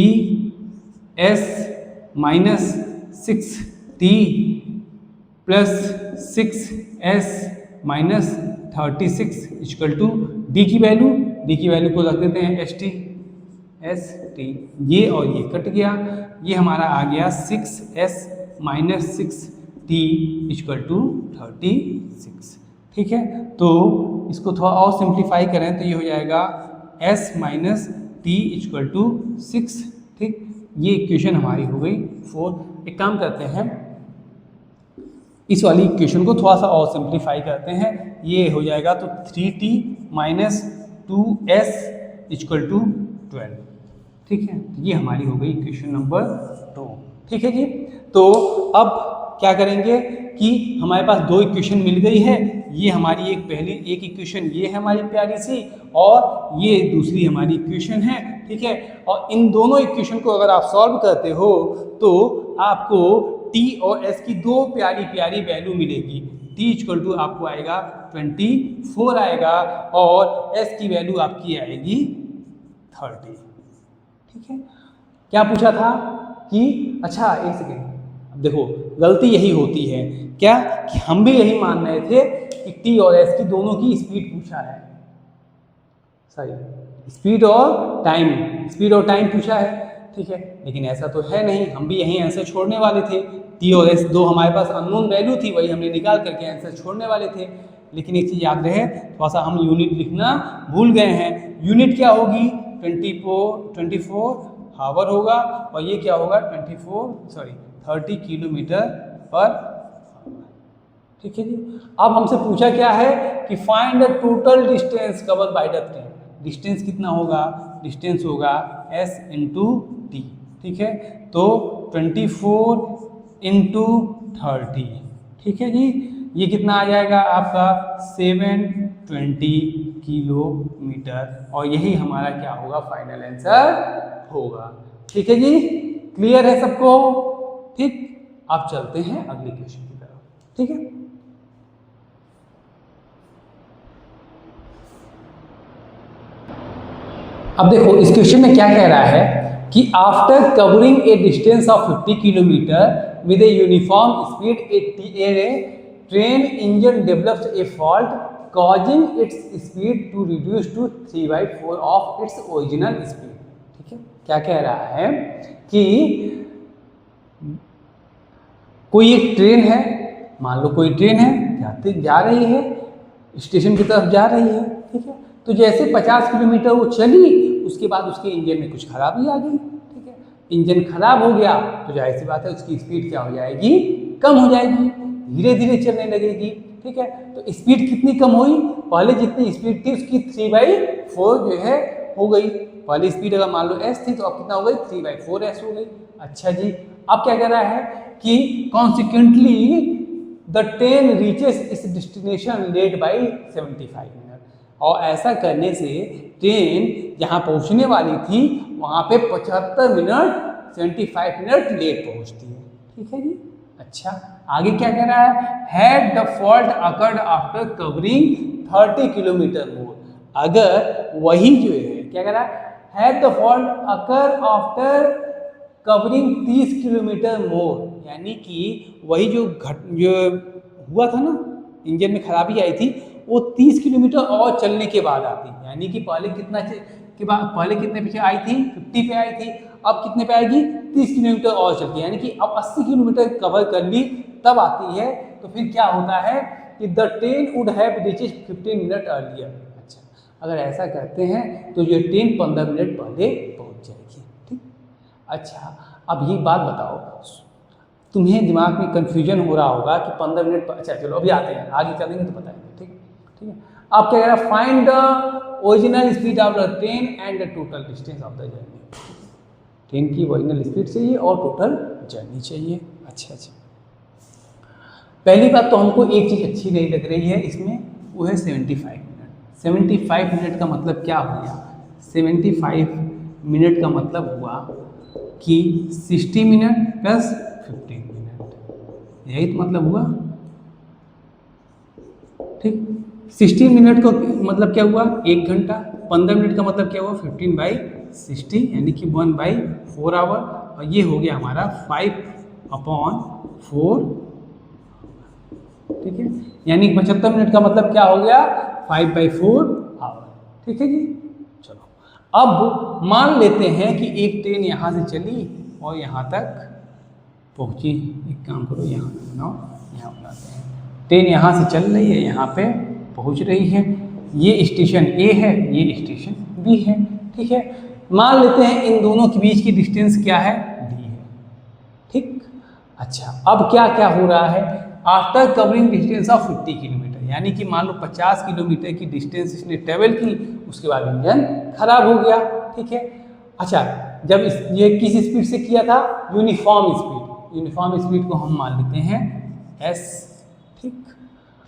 s - 6t + 6s - 36 equal to D की वैल्यू को रख देते हैं एस टी, ये और ये कट गया, ये हमारा आ गया 6s - 6t इक्वल टू 36, ठीक है। तो इसको थोड़ा और सिंप्लीफाई करें तो ये हो जाएगा s - t इक्वल टू 6, ठीक। ये इक्वेशन हमारी हो गई 4। एक काम करते हैं, इस वाली इक्वेशन को थोड़ा सा और सिंप्लीफाई करते हैं, ये हो जाएगा तो 3t - 2s इक्वल टू 12, ठीक है। ये हमारी हो गई इक्वेशन नंबर 2, ठीक है जी। तो अब क्या करेंगे कि हमारे पास दो इक्वेशन मिल गई है, ये हमारी एक इक्वेशन ये है हमारी प्यारी सी, और ये दूसरी हमारी इक्वेशन है, ठीक है। और इन दोनों इक्वेशन को अगर आप सॉल्व करते हो तो आपको t और s की दो प्यारी प्यारी वैल्यू मिलेगी। t इक्वल टू आपको आएगा 24 आएगा, और s की वैल्यू आपकी आएगी 30, ठीक है। क्या पूछा था कि अच्छा एक सेकेंड, अब देखो गलती यही होती है क्या कि हम भी यही मान रहे थे कि t और s की दोनों की स्पीड पूछा है, सॉरी स्पीड और टाइम पूछा है, ठीक है। लेकिन ऐसा तो है नहीं, हम भी यही आंसर छोड़ने वाले थे, t और s दो हमारे पास अननोन वैल्यू थी, वही हमने निकाल करके आंसर छोड़ने वाले थे। लेकिन एक चीज़ याद रहे, थोड़ा सा हम यूनिट लिखना भूल गए हैं। यूनिट क्या होगी? 24 हावर होगा, और ये क्या होगा? 30 किलोमीटर पर, ठीक है जी। अब हमसे पूछा क्या है कि find the total distance covered by the train. Distance कितना होगा? डिस्टेंस होगा s × t, ठीक है। तो 24 × 30, ठीक है जी। ये कितना आ जाएगा आपका? 720 किलोमीटर, और यही हमारा क्या होगा? फाइनल आंसर होगा, ठीक है जी। क्लियर है सबको? ठीक, अब चलते हैं अगले क्वेश्चन की तरफ, ठीक है। अब देखो इस क्वेश्चन में क्या कह रहा है कि after covering a distance of 50 kilometre with a uniform speed a train engine develops a fault causing its speed to reduce to 3/4 of its original speed, ठीक है। क्या कह रहा है कि कोई एक ट्रेन है, मान लो कोई ट्रेन है, जा रही है, स्टेशन की तरफ जा रही है, ठीक है। तो जैसे 50 किलोमीटर वो चली, उसके बाद उसके इंजन में कुछ खराबी आ गई, ठीक है। इंजन खराब हो गया तो जाहिर सी बात है उसकी स्पीड क्या हो जाएगी? कम हो जाएगी, धीरे धीरे चलने लगेगी, ठीक है। तो स्पीड कितनी कम हुई? पहले जितनी स्पीड थी उसकी 3/4 जो है हो गई। पहले स्पीड अगर मान लो s थी तो अब कितना हो गई? 3/4s हो गई। अच्छा जी, अब क्या कह रहा है कि कॉन्सिक्वेंटली द ट्रेन रीचेस इस डेस्टिनेशन लेट बाई 75 मिनट, और ऐसा करने से ट्रेन जहाँ पहुँचने वाली थी वहाँ पे 75 मिनट 75 मिनट लेट पहुँचती है, ठीक है जी। अच्छा, आगे क्या कह रहा है? Had the fault occurred after covering 30 kilometre more. अगर वही जो है क्या कह रहा है? Had the fault occur after covering 30 kilometre more, यानी कि वही जो हुआ था ना, इंजन में खराबी आई थी, वो 30 किलोमीटर और चलने के बाद आती, यानी कि पहले कितने पे आई थी? 50 पे आई थी, अब कितने पे आएगी? 30 किलोमीटर और चलती है, यानी कि अब 80 किलोमीटर कवर कर ली तब आती है। तो फिर क्या होता है कि the train would have reached 15 minute earlier. अच्छा, अगर ऐसा करते हैं तो ये ट्रेन 15 मिनट पहले पहुंच जाएगी, ठीक। अच्छा, अब ये बात बताओ, तुम्हें दिमाग में कंफ्यूजन हो रहा होगा कि 15 मिनट, अच्छा चलो अभी आते हैं, आगे चलेंगे तो बताएंगे, ठीक है। अब क्या कह रहा है? Find the original speed of the train and the total distance of the journey. Train की ओरिजिनल स्पीड चाहिए और टोटल जर्नी चाहिए। अच्छा, पहली बात तो हमको एक चीज़ अच्छी नहीं लग रही है इसमें, वो है 75 मिनट। 75 मिनट का मतलब क्या हो गया? 75 मिनट का मतलब हुआ कि 60 मिनट प्लस 15 मिनट, यही तो मतलब हुआ। ठीक, 60 मिनट का मतलब क्या हुआ? 1 घंटा। 15 मिनट का मतलब क्या हुआ? 15/60 यानी कि 1/4 आवर। और ये हो गया हमारा 5/4। ठीक है, यानी 75 मिनट का मतलब क्या हो गया? 5/4 आवर। ठीक है जी। चलो, अब मान लेते हैं कि एक ट्रेन यहाँ से चली और यहाँ तक पहुँची। एक काम करो, यहाँ बनाओ, यहाँ बनाते हैं। ट्रेन यहाँ से चल रही है, यहाँ पे पहुँच रही है। ये स्टेशन ए है, ये स्टेशन बी है। ठीक है, मान लेते हैं इन दोनों के बीच की डिस्टेंस क्या है? डी है। ठीक, अच्छा, अब क्या क्या हो रहा है? After covering distance of 50 kilometre, यानी कि मान लो 50 किलोमीटर की डिस्टेंस इसने ट्रेवल की, उसके बाद इंजन खराब हो गया। ठीक है, अच्छा, जब ये किस स्पीड से किया था? Uniform speed. यूनिफॉर्म स्पीड को हम मान लेते हैं एस। ठीक,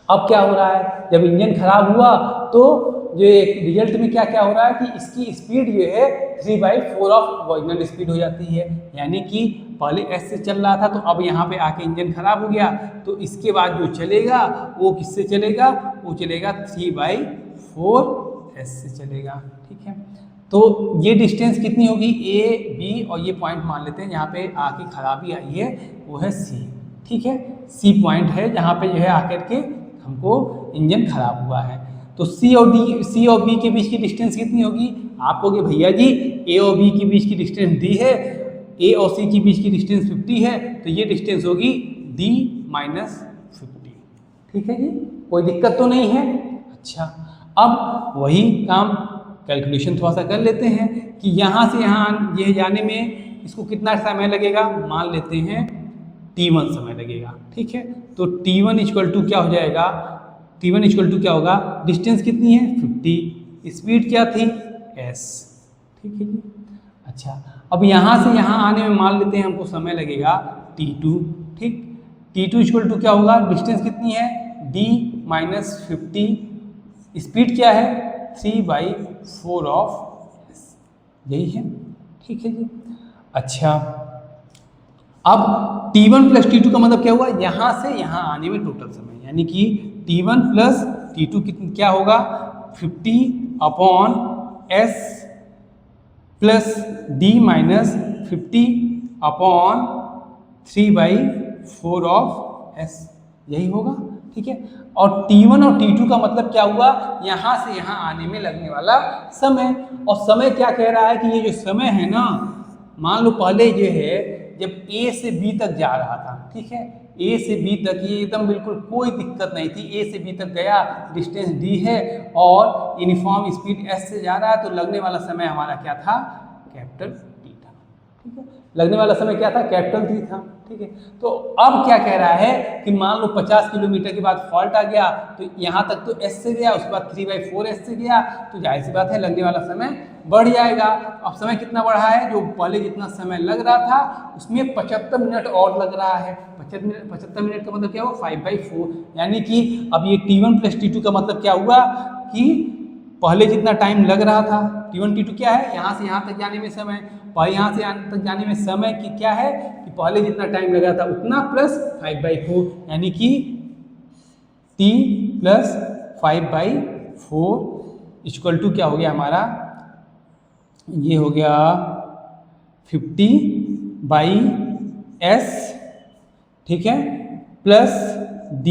अब क्या हो रहा है? जब इंजन खराब हुआ तो जो रिजल्ट में क्या क्या हो रहा है कि इसकी स्पीड जो है 3/4 ऑफ ओरिजिनल स्पीड हो जाती है। यानी कि पहले एस से चल रहा था, तो अब यहाँ पे आके इंजन खराब हो गया, तो इसके बाद जो चलेगा वो किससे चलेगा? वो चलेगा 3/4 एस से चलेगा। ठीक है, तो ये डिस्टेंस कितनी होगी? ए, बी और ये पॉइंट मान लेते हैं यहाँ पे आके खराबी आई है, वो है सी। ठीक है, सी पॉइंट है जहाँ पे जो है आकर के हमको इंजन खराब हुआ है। तो सी और बी के बीच की डिस्टेंस कितनी होगी? आप कहोगे भैया जी ए और बी के बीच की डिस्टेंस डी है, ए और सी के बीच की डिस्टेंस 50 है, तो ये डिस्टेंस होगी डी माइनस 50। ठीक है जी, कोई दिक्कत तो नहीं है। अच्छा, अब वही काम कैलकुलेशन थोड़ा सा कर लेते हैं कि यहाँ से यहाँ ये जाने में इसको कितना समय लगेगा? मान लेते हैं T1 समय लगेगा। ठीक है, तो T1 इक्वल टू क्या हो जाएगा? T1 इक्वल टू क्या होगा? डिस्टेंस कितनी है? 50, स्पीड क्या थी? s। ठीक है जी। अच्छा, अब यहाँ से यहाँ आने में मान लेते हैं हमको समय लगेगा T2। ठीक, T2 इक्वल टू क्या होगा? डिस्टेंस कितनी है? d माइनस 50, स्पीड क्या है? 3/4 ऑफ s, यही है। ठीक है जी। अच्छा, अब T1 प्लस T2 का मतलब क्या हुआ? यहाँ से यहाँ आने में टोटल समय, यानी कि T1 प्लस T2 क्या होगा? 50/s plus d minus 50/3/4 of s, यही होगा। ठीक है, और T1 और T2 का मतलब क्या हुआ? यहाँ से यहाँ आने में लगने वाला समय। और समय क्या कह रहा है कि ये जो समय है ना, मान लो पहले जो है जब A से B तक जा रहा था, ठीक है, A से B तक ये एकदम बिल्कुल कोई दिक्कत नहीं थी, A से B तक गया, डिस्टेंस D है और यूनिफॉर्म स्पीड S से जा रहा है, तो लगने वाला समय हमारा क्या था? कैपिटल T था। ठीक है, लगने वाला समय क्या था? कैपिटल T था। ठीक है, तो अब क्या कह रहा है कि मान लो 50 किलोमीटर के बाद फॉल्ट आ गया, तो यहाँ तक तो S से गया, उसके बाद 3/4 S से गया, तो जाहिर सी बात है लगने वाला समय बढ़ जाएगा। अब समय कितना बढ़ा है? जो पहले जितना समय लग रहा था उसमें 75 मिनट और लग रहा है। 75 मिनट का मतलब क्या हुआ? 5/4, यानी कि अब ये T1 प्लस T2 का मतलब क्या हुआ कि पहले जितना टाइम लग रहा था, T1 T2 क्या है? यहाँ से यहाँ तक जाने में समय, पहले यहाँ से यहाँ तक जाने में समय की क्या है कि पहले जितना टाइम लगा था उतना प्लस 5/4, यानी कि T प्लस 5/4 इक्वल टू क्या हो गया हमारा? ये हो गया 50/s, ठीक है, plus d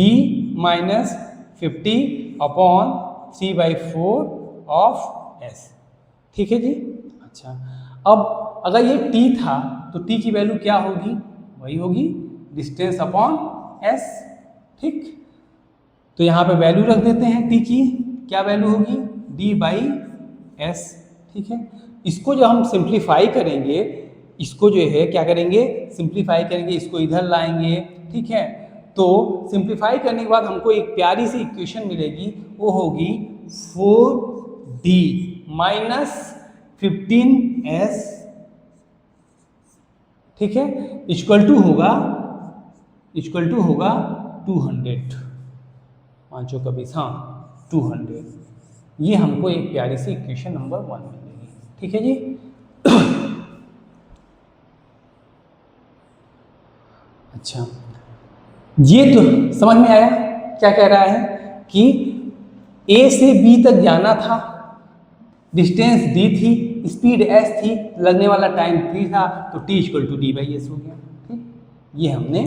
minus 50/3/4 of s। ठीक है जी। अच्छा, अब अगर ये t था तो t की वैल्यू क्या होगी? वही होगी डिस्टेंस अपॉन s। ठीक, तो यहाँ पे वैल्यू रख देते हैं t की, क्या वैल्यू होगी? d/s। ठीक है, इसको जो हम सिंप्लीफाई करेंगे, इसको जो है क्या करेंगे? सिंप्लीफाई करेंगे, इसको इधर लाएंगे। ठीक है, तो सिंप्लीफाई करने के बाद हमको एक प्यारी सी इक्वेशन मिलेगी, वो होगी 4d माइनस 15s ठीक है, इक्वल टू होगा 200, पांचों का 20, हाँ 200। ये हमको एक प्यारी सी इक्वेशन नंबर 1 मिलेगी। ठीक है जी। अच्छा, ये तो समझ में आया क्या कह रहा है कि ए से बी तक जाना था, डिस्टेंस डी थी, स्पीड एस थी, लगने वाला टाइम t था, तो t equal to D by S हो गया। ठीक, ये हमने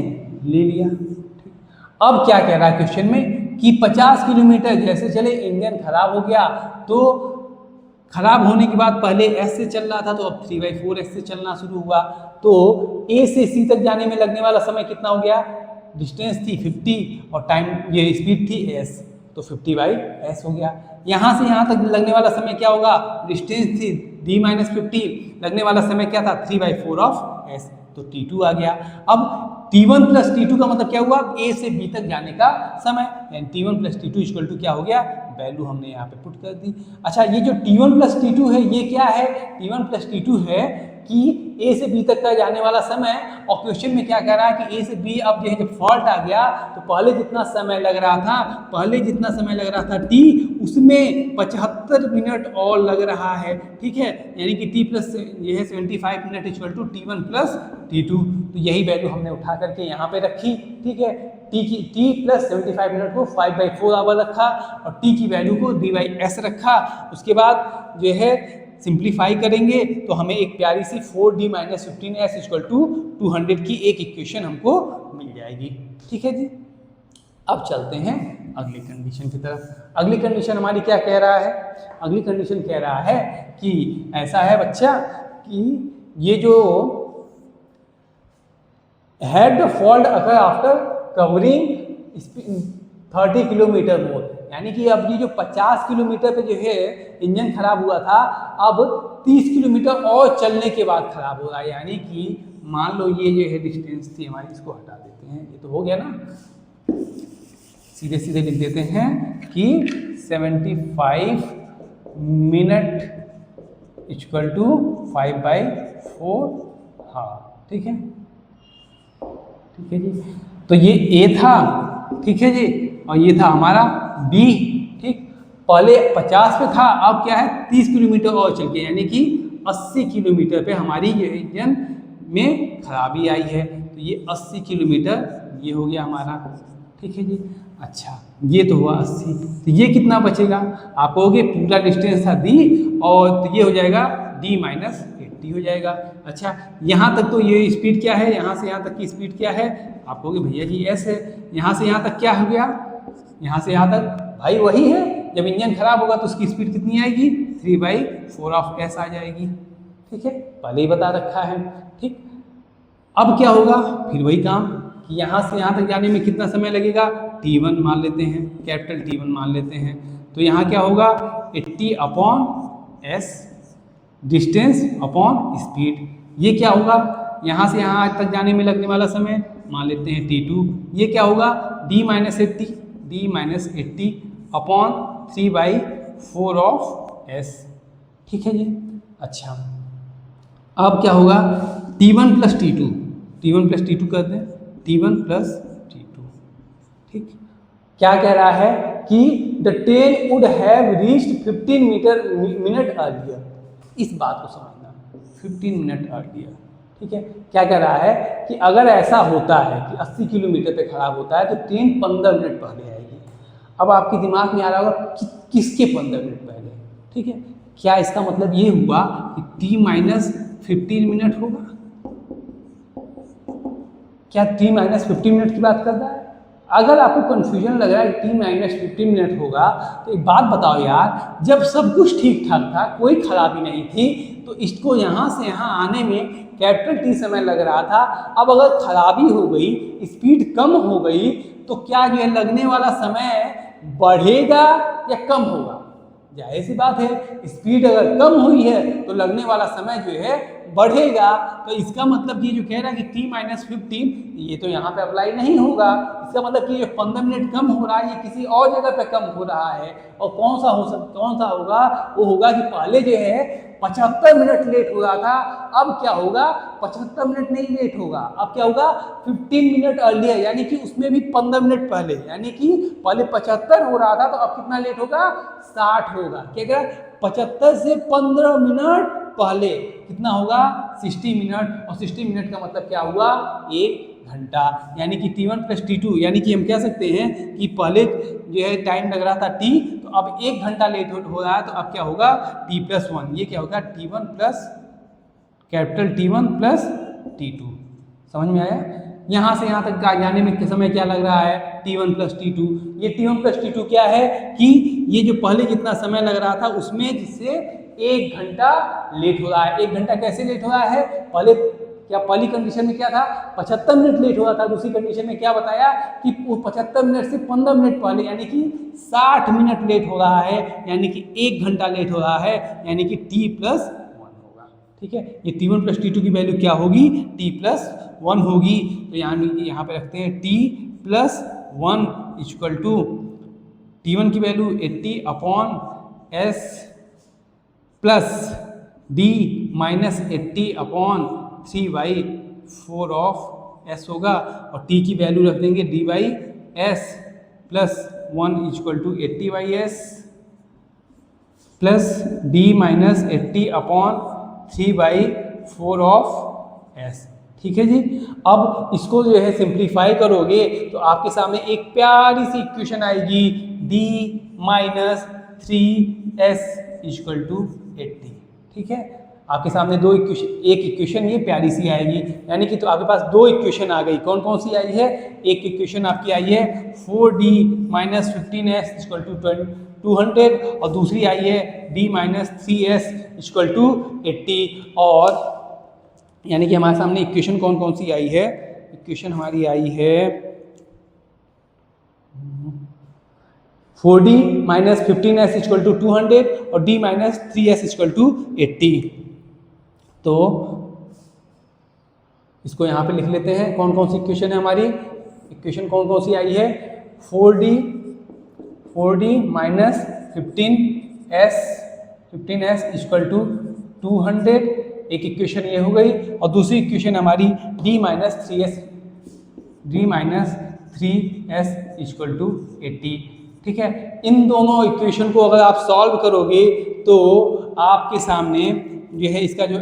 ले लिया। ठीक, अब क्या कह रहा है क्वेश्चन में कि 50 किलोमीटर जैसे चले इंजन खराब हो गया, तो खराब होने के बाद पहले एस से चल रहा था, तो अब 3/4 एस से चलना शुरू हुआ, तो ए से सी तक जाने में लगने वाला समय कितना हो गया, डिस्टेंस थी 50 और टाइम ये स्पीड थी एस, तो 50/s हो गया। यहाँ से यहाँ तक लगने वाला समय क्या होगा, डिस्टेंस थी d - 50, लगने वाला समय क्या था 3/4 ऑफ s, तो t2 आ गया। अब t1 प्लस t2 का मतलब क्या हुआ, a से b तक जाने का समय, यानी t1 plus t2 equal to क्या हो गया, वैल्यू हमने यहाँ पे पुट कर दी। अच्छा, ये जो t1 प्लस t2 है ये क्या है, t1 प्लस t2 है कि ए से बी तक का जाने वाला समय, और क्वेश्चन में क्या कह रहा है कि ए से बी अब जो है जब फॉल्ट आ गया तो पहले जितना समय लग रहा था टी, उसमें 75 मिनट और लग रहा है। ठीक है, यानी कि टी प्लस ये है 75 minute equal to t1 plus t2, तो यही वैल्यू हमने उठा करके यहाँ पे रखी। ठीक है, टी प्लस 75 मिनट को 5/4 आवर रखा और टी की वैल्यू को d/s रखा। उसके बाद जो है सिंप्लीफाई करेंगे तो हमें एक प्यारी सी 4d - 15s इक्वल टू 200 की एक इक्वेशन हमको मिल जाएगी। ठीक है जी। अब चलते हैं अगली कंडीशन की तरफ। अगली कंडीशन हमारी क्या कह रहा है, अगली कंडीशन कह रहा है कि ऐसा है बच्चा कि ये जो had fault occur after covering 30 kilometre more, यानी कि अब ये जो 50 किलोमीटर पे जो है इंजन खराब हुआ था, अब 30 किलोमीटर और चलने के बाद खराब हो रहा है। यानी कि मान लो ये जो है डिस्टेंस थी हमारी, इसको हटा देते हैं, ये तो हो गया ना, सीधे सीधे लिख देते हैं कि 75 मिनट इक्वल टू 5/4। हाँ ठीक है, ठीक है जी। तो ये ए था, ठीक है जी, और ये था हमारा बी। ठीक, पहले 50 पे था, अब क्या है 30 किलोमीटर और चल के, यानी कि 80 किलोमीटर पे हमारी ये इंजन में खराबी आई है। तो ये 80 किलोमीटर ये हो गया हमारा। ठीक है जी। अच्छा, ये तो हुआ 80, तो ये कितना बचेगा, आप कहोगे पूरा डिस्टेंस था डी, और तो ये हो जाएगा d - 80 हो जाएगा। अच्छा, यहाँ तक तो ये स्पीड क्या है, यहाँ से यहाँ तक की स्पीड क्या है, आप कहोगे भैया जी s है। यहाँ से यहाँ तक क्या हो गया, यहाँ से यहाँ तक भाई वही है, जब इंजन खराब होगा तो उसकी स्पीड कितनी आएगी, 3/4 ऑफ s आ जाएगी। ठीक है, पहले ही बता रखा है। ठीक, अब क्या होगा, फिर वही काम कि यहाँ से यहाँ तक जाने में कितना समय लगेगा, t1 मान लेते हैं, कैपिटल T1 मान लेते हैं। तो यहाँ क्या होगा 80/s डिस्टेंस अपॉन स्पीड। ये क्या होगा, यहाँ से यहाँ तक जाने में लगने वाला समय मान लेते हैं t2। ये क्या होगा d - 80 अपॉन 3/4 ऑफ s। ठीक है जी। अच्छा, अब क्या होगा t1 प्लस t2 कर दें, t1 प्लस t2। ठीक, क्या कह रहा है कि the train would have reached 15 minute earlier. इस बात को समझना, 15 मिनट अर्लियर। ठीक है, क्या कह रहा है कि अगर ऐसा होता है कि 80 किलोमीटर पे खराब होता है तो ट्रेन 15 मिनट पहले आएगी। अब आपके दिमाग में आ रहा होगा कि किसके 15 मिनट पहले। ठीक है, क्या इसका मतलब ये हुआ कि t - 15 मिनट होगा, क्या t - 15 मिनट की बात कर रहा है। अगर आपको कंफ्यूजन लग रहा है कि t - 15 मिनट होगा, तो एक बात बताओ यार, जब सब कुछ ठीक ठाक था, कोई खराबी नहीं थी, तो इसको यहाँ से यहाँ आने में कैपिटल T समय लग रहा था। अब अगर खराबी हो गई, स्पीड कम हो गई, तो क्या जो है लगने वाला समय बढ़ेगा या कम होगा। जाहिर सी बात है, स्पीड अगर कम हुई है तो लगने वाला समय जो है बढ़ेगा, तो इसका मतलब ये जो कह रहा है कि t माइनस 15, ये तो यहाँ पे अप्लाई नहीं होगा। इसका मतलब कि ये 15 मिनट कम हो रहा है, ये किसी और जगह पे कम हो रहा है। और कौन सा होगा, वो होगा कि पहले जो है 75 मिनट लेट हो रहा था, अब क्या होगा, 75 मिनट नहीं लेट होगा, अब क्या होगा 15 मिनट अर्लियर, यानी कि उसमें भी 15 मिनट पहले, यानी कि पहले 75 हो रहा था तो अब कितना लेट होगा, 60 होगा। क्या 75 से 15 मिनट पहले कितना होगा, 60 मिनट, और 60 मिनट का मतलब क्या हुआ, 1 घंटा। यानी कि t1 प्लस t2, यानी कि हम कह सकते हैं कि पहले जो है टाइम लग रहा था t, तो अब 1 घंटा लेट हो रहा है, तो अब क्या होगा t प्लस 1, ये क्या होगा t1 plus capital T1 plus T2। समझ में आया? यहाँ से यहाँ तक जाने में समय क्या लग रहा है, T1 प्लस T2। ये T1 प्लस T2 क्या है कि ये जो पहले जितना समय लग रहा था उसमें जिससे 1 घंटा लेट हो रहा है। 1 घंटा कैसे लेट हो रहा है, पहली कंडीशन में क्या था, 75 मिनट लेट हो रहा था। दूसरी कंडीशन में क्या बताया कि 75 मिनट से 15 मिनट पहले, यानी कि 60 मिनट लेट हो रहा है, यानी कि 1 घंटा लेट हो रहा है, यानी कि t प्लस 1 होगा। ठीक है, ये T1 प्लस T2 की वैल्यू क्या होगी, t प्लस 1 होगी। तो यहाँ पे रखते हैं t plus 1 equal to T1 की value 80/s plus d minus 80/3/4 of s होगा, और t की वैल्यू रख देंगे d/s plus 1 equal to 80/s plus d minus 80/3/4 of s। ठीक है जी। अब इसको जो है सिंप्लीफाई करोगे तो आपके सामने एक प्यारी सी इक्वेशन आएगी, d minus 3s equal to 80। ठीक है, आपके सामने एक इक्वेशन ये प्यारी सी आएगी, यानी कि तो आपके पास 2 इक्वेशन आ गई। कौन कौन सी आई है, एक इक्वेशन आपकी आई है 4d minus 15s equal to 200, और दूसरी आई है d minus 3s equal to 80। और यानी कि हमारे सामने इक्वेशन कौन कौन सी आई है, इक्वेशन हमारी आई है 4d minus 15s equal to 200 और d minus 3s equal to 80। तो इसको यहाँ पे लिख लेते हैं, कौन कौन सी इक्वेशन है हमारी, इक्वेशन कौन कौन सी आई है, 4d minus 15s equal to 200, एक इक्वेशन ये हो गई, और दूसरी इक्वेशन हमारी d minus 3s equal to 80। ठीक है, इन दोनों इक्वेशन को अगर आप सॉल्व करोगे तो आपके सामने जो है इसका जो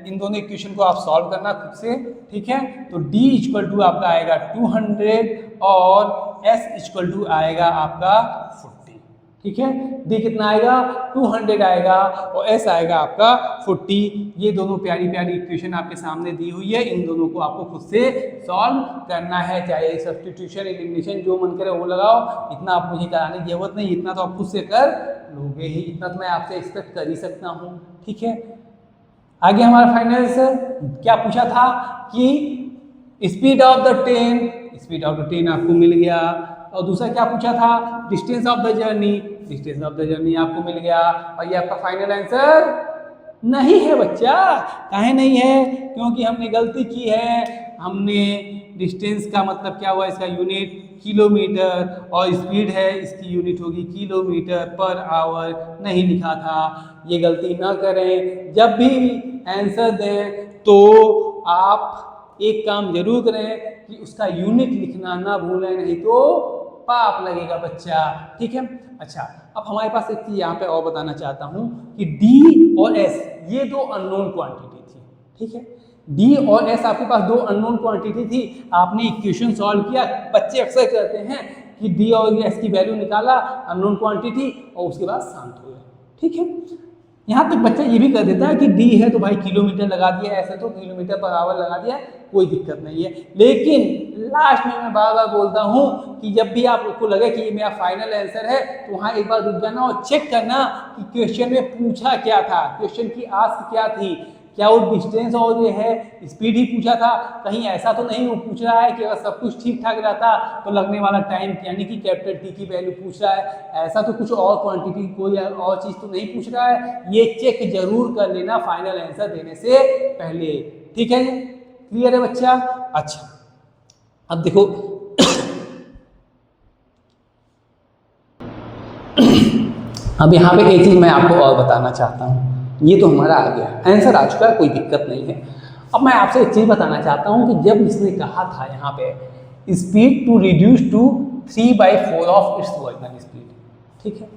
इन दोनों इक्वेशन को आप सॉल्व करना खुद से। ठीक है, तो d इक्वल टू आपका आएगा 200 और s इक्वल टू आएगा आपका 40। ठीक है, d कितना आएगा 200 आएगा और s आएगा आपका 40। ये दोनों प्यारी प्यारी इक्वेशन आपके सामने दी हुई है, इन दोनों को आपको खुद से सॉल्व करना है, चाहे सब्स्टिट्यूशन एलिमिनेशन जो मन करे वो लगाओ, इतना आप मुझे कराने की जरूरत नहीं, इतना तो आप खुद से कर लोगे ही, इतना तो मैं आपसे एक्सपेक्ट कर ही सकता हूँ। ठीक है, आगे हमारा फाइनल आंसर क्या पूछा था कि स्पीड ऑफ द ट्रेन आपको मिल गया, और दूसरा क्या पूछा था, डिस्टेंस ऑफ द जर्नी आपको मिल गया, और ये आपका फाइनल आंसर नहीं है बच्चा। काहे नहीं है, क्योंकि हमने गलती की है, हमने डिस्टेंस का मतलब क्या हुआ, इसका यूनिट किलोमीटर, और स्पीड है इसकी यूनिट होगी किलोमीटर पर आवर, नहीं लिखा था। ये गलती ना करें, जब भी आंसर दें तो आप एक काम जरूर करें कि उसका यूनिट लिखना ना भूलें, नहीं तो पाप लगेगा बच्चा। ठीक है, अच्छा अब हमारे पास एक चीज यहाँ पे और बताना चाहता हूँ कि d और s ये 2 अननोन क्वांटिटी थी। ठीक है, d और s आपके पास 2 अननोन क्वांटिटी थी, आपने इक्वेशन सॉल्व किया। बच्चे अक्सर कहते हैं कि d और s की वैल्यू निकाला, अननोन क्वांटिटी, और उसके बाद शांत हो गए। ठीक है, यहाँ तक बच्चा ये भी कर देता है कि d है तो भाई किलोमीटर लगा दिया, ऐसे तो किलोमीटर पर आवर लगा दिया, कोई दिक्कत नहीं है। लेकिन लास्ट में मैं बार बार बोलता हूँ कि जब भी आप लोग को लगे कि ये मेरा फाइनल आंसर है, तो वहाँ एक बार रुक जाना और चेक करना कि क्वेश्चन में पूछा क्या था, क्वेश्चन की आस्क क्या थी। क्या वो डिस्टेंस और जो है स्पीड ही पूछा था? कहीं ऐसा तो नहीं वो पूछ रहा है कि अगर सब कुछ ठीक ठाक रहता तो लगने वाला टाइम यानी कि कैपिटल टी की वैल्यू पूछ रहा है? ऐसा तो कुछ और क्वांटिटी कोई और चीज़ तो नहीं पूछ रहा है। ये चेक जरूर कर लेना फाइनल आंसर देने से पहले, ठीक है? क्लियर है बच्चा? अच्छा, अब देखो अब यहाँ पे एक चीज़ मैं आपको और बताना चाहता हूँ। ये तो हमारा आ गया, आंसर आ चुका है, कोई दिक्कत नहीं है। अब मैं आपसे एक चीज़ बताना चाहता हूँ कि जब इसने कहा था यहाँ पे speed to reduce to 3/4 of its original speed, ठीक है?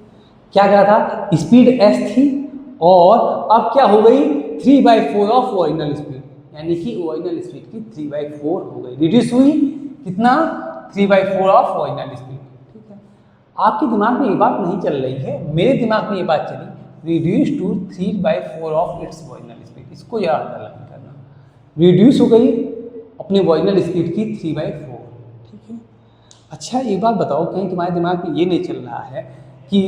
क्या कहा था? स्पीड s थी और अब क्या हो गई? 3/4 ऑफ ओरिजिनल स्पीड, यानी कि ओरिजिनल स्पीड की 3/4 हो गई, रिड्यूस हुई कितना? 3/4 ऑफ ओरिजिनल स्पीड। आपके दिमाग में ये बात नहीं चल रही है, मेरे दिमाग में ये बात चली, reduce to 3/4 of its original speed. इसको याद अंडरलाइन करना, रिड्यूस हो गई अपने ओरिजिनल स्पीड की 3/4, ठीक है? अच्छा एक बात बताओ, कहीं तुम्हारे दिमाग में ये नहीं चल रहा है कि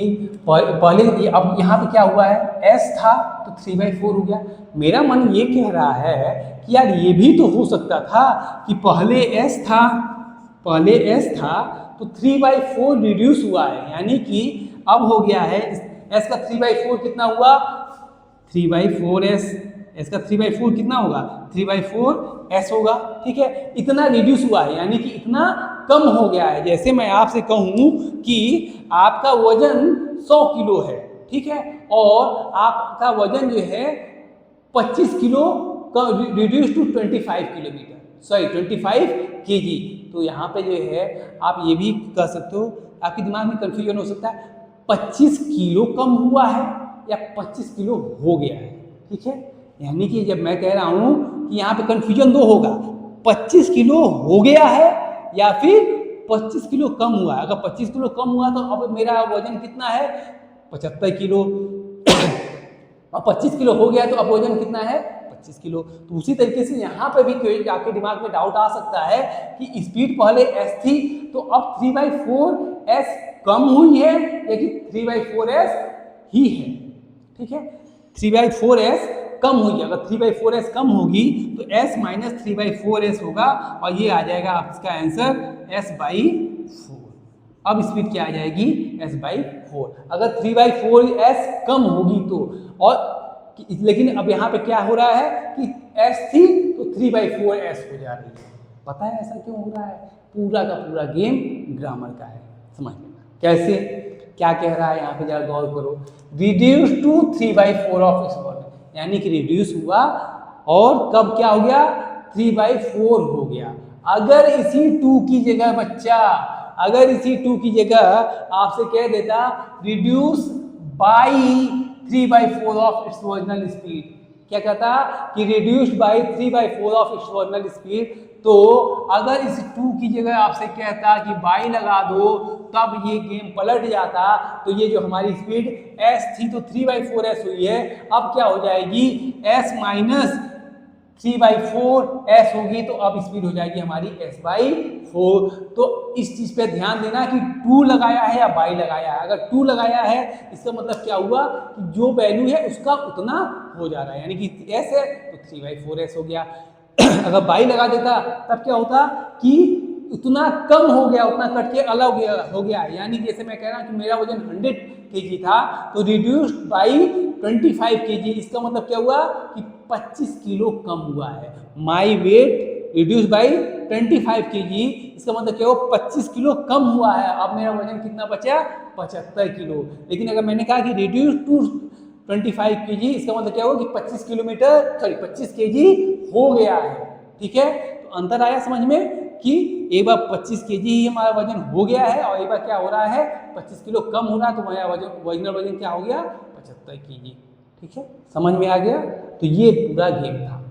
पहले अब यहाँ पे क्या हुआ है? s था तो 3/4 हो गया। मेरा मन ये कह रहा है कि यार ये भी तो हो सकता था कि पहले s था तो 3/4 रिड्यूस हुआ है, यानी कि अब हो गया है s का 3/4 कितना हुआ? 3/4s, s का 3/4 कितना होगा? 3/4s होगा, ठीक है? इतना रिड्यूस हुआ है यानी कि इतना कम हो गया है। जैसे मैं आपसे कहूँ कि आपका वजन 100 किलो है, ठीक है, और आपका वजन जो है 25 kilo reduce to 25 kilometre, sorry 25 kg, तो यहाँ पे जो है आप ये भी कह सकते हो, आपके दिमाग में कंफ्यूजन हो सकता है 25 किलो कम हुआ है या 25 किलो हो गया है, ठीक है? यानी कि जब मैं कह रहा हूँ कि यहाँ पे कंफ्यूजन दो होगा, 25 किलो हो गया है या फिर 25 किलो कम हुआ है। अगर 25 किलो कम हुआ तो अब मेरा वजन कितना है? 75 किलो और 25 किलो हो गया तो अब वजन कितना है? 25 किलो। तो उसी तरीके से यहाँ पे भी कोई आपके दिमाग में डाउट आ सकता है कि स्पीड पहले s थी तो अब 3/4s कम हुई है या कि 3/4s ही है, ठीक है? 3/4s कम हुई, अगर 3/4s कम होगी तो s माइनस 3/4s होगा और ये आ जाएगा आपका आंसर s/4। अब स्पीड क्या आ जाएगी? s/4। अगर 3/4s कम होगी तो, और लेकिन अब यहाँ पे क्या हो रहा है कि s थी तो 3/4s हो जा रही है। पता है ऐसा क्यों हो रहा है? पूरा का पूरा गेम ग्रामर का है, समझ लेना। कैसे, क्या कह रहा है यहाँ पे जरा गौर करो, reduce to 3/4 of its original, यानी कि रिड्यूस हुआ और कब क्या हो गया? 3/4 हो गया। अगर इसी 2 की जगह बच्चा, अगर इसी 2 की जगह आपसे कह देता reduce by 3/4 of its original speed, क्या कहता कि reduced by 3/4 of its original speed, तो अगर इस 2 की जगह आपसे कहता कि बाई लगा दो तब ये गेम पलट जाता। तो ये जो हमारी स्पीड s थी तो 3/4s हुई है, अब क्या हो जाएगी? s माइनस 3/4s होगी, तो अब स्पीड हो जाएगी हमारी s/4। तो इस चीज पे ध्यान देना कि 2 लगाया है या बाई लगाया है। अगर 2 लगाया है इसका मतलब क्या हुआ कि जो वैल्यू है उसका उतना हो जा रहा है, यानी कि s है तो 3/4s हो गया। अगर बाई लगा देता तब क्या होता कि उतना कम हो गया, उतना कट के अलग हो गया। यानी जैसे मैं कह रहा हूँ कि मेरा वजन 100 kg था तो रिड्यूस्ड बाई 25 kg, इसका मतलब क्या हुआ कि 25 किलो कम हुआ है। My weight reduce by 25 kg, इसका मतलब क्या हुआ? 25 किलो कम हुआ है। अब मेरा वजन कितना बचा? 75 किलो। लेकिन अगर मैंने कहा कि रिड्यूस टू 25 kg, इसका मतलब क्या हुआ कि 25 kg हो गया है, ठीक है? तो अंतर आया समझ में कि एक बार 25 kg ही हमारा वजन हो गया है और एक बार क्या हो रहा है? 25 किलो कम हो रहा है, तो हमारा ओरिजिनल वजन क्या हो गया? 75 kg, ठीक है? समझ में आ गया? तो ये पूरा गेम था,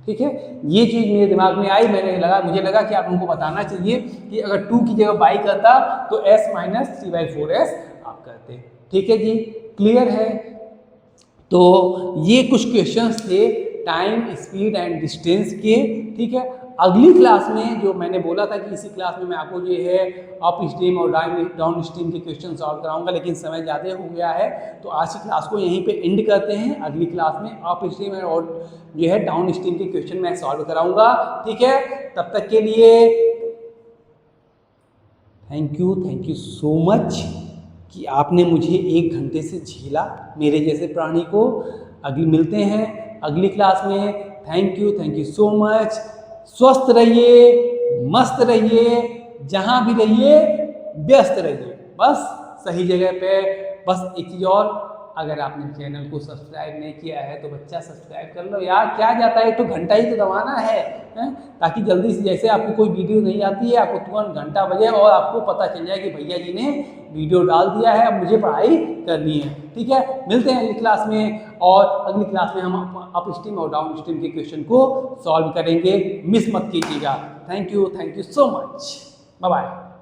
ठीक है? ये चीज़ मेरे दिमाग में आई, मुझे लगा कि आप उनको बताना चाहिए कि अगर 2 की जगह बाई करता तो s माइनस 3/4s आप करते, ठीक है जी? क्लियर है? तो ये कुछ क्वेश्चंस थे टाइम, स्पीड एंड डिस्टेंस के, ठीक है? अगली क्लास में जो मैंने बोला था कि इसी क्लास में मैं आपको जो है अप स्ट्रीम और डाउन स्ट्रीम के क्वेश्चन सॉल्व कराऊंगा, लेकिन समय ज़्यादा हो गया है, तो आज की क्लास को यहीं पे एंड करते हैं। अगली क्लास में अप स्ट्रीम और जो है डाउन स्ट्रीम के क्वेश्चन मैं सॉल्व कराऊंगा, ठीक है। तब तक के लिए थैंक यू सो मच कि आपने मुझे 1 घंटे से झेला, मेरे जैसे प्राणी को। अगली मिलते हैं अगली क्लास में। Thank you so much. स्वस्थ रहिए, मस्त रहिए, जहाँ भी रहिए व्यस्त रहिए, बस सही जगह पे। बस एक चीज़ और, अगर आपने चैनल को सब्सक्राइब नहीं किया है तो बच्चा सब्सक्राइब कर लो यार, क्या जाता है, तो घंटा ही तो दबाना है, ताकि जल्दी से जैसे आपको कोई वीडियो नहीं आती है आपको तुरंत घंटा बजे और आपको पता चल जाए कि भैया जी ने वीडियो डाल दिया है, अब मुझे पढ़ाई करनी है, ठीक है। मिलते हैं अगली क्लास में, और अगली क्लास में हम अप स्ट्रीम और डाउन स्ट्रीम के क्वेश्चन को सॉल्व करेंगे, मिस मत कीजिएगा। Thank you so much, bye bye.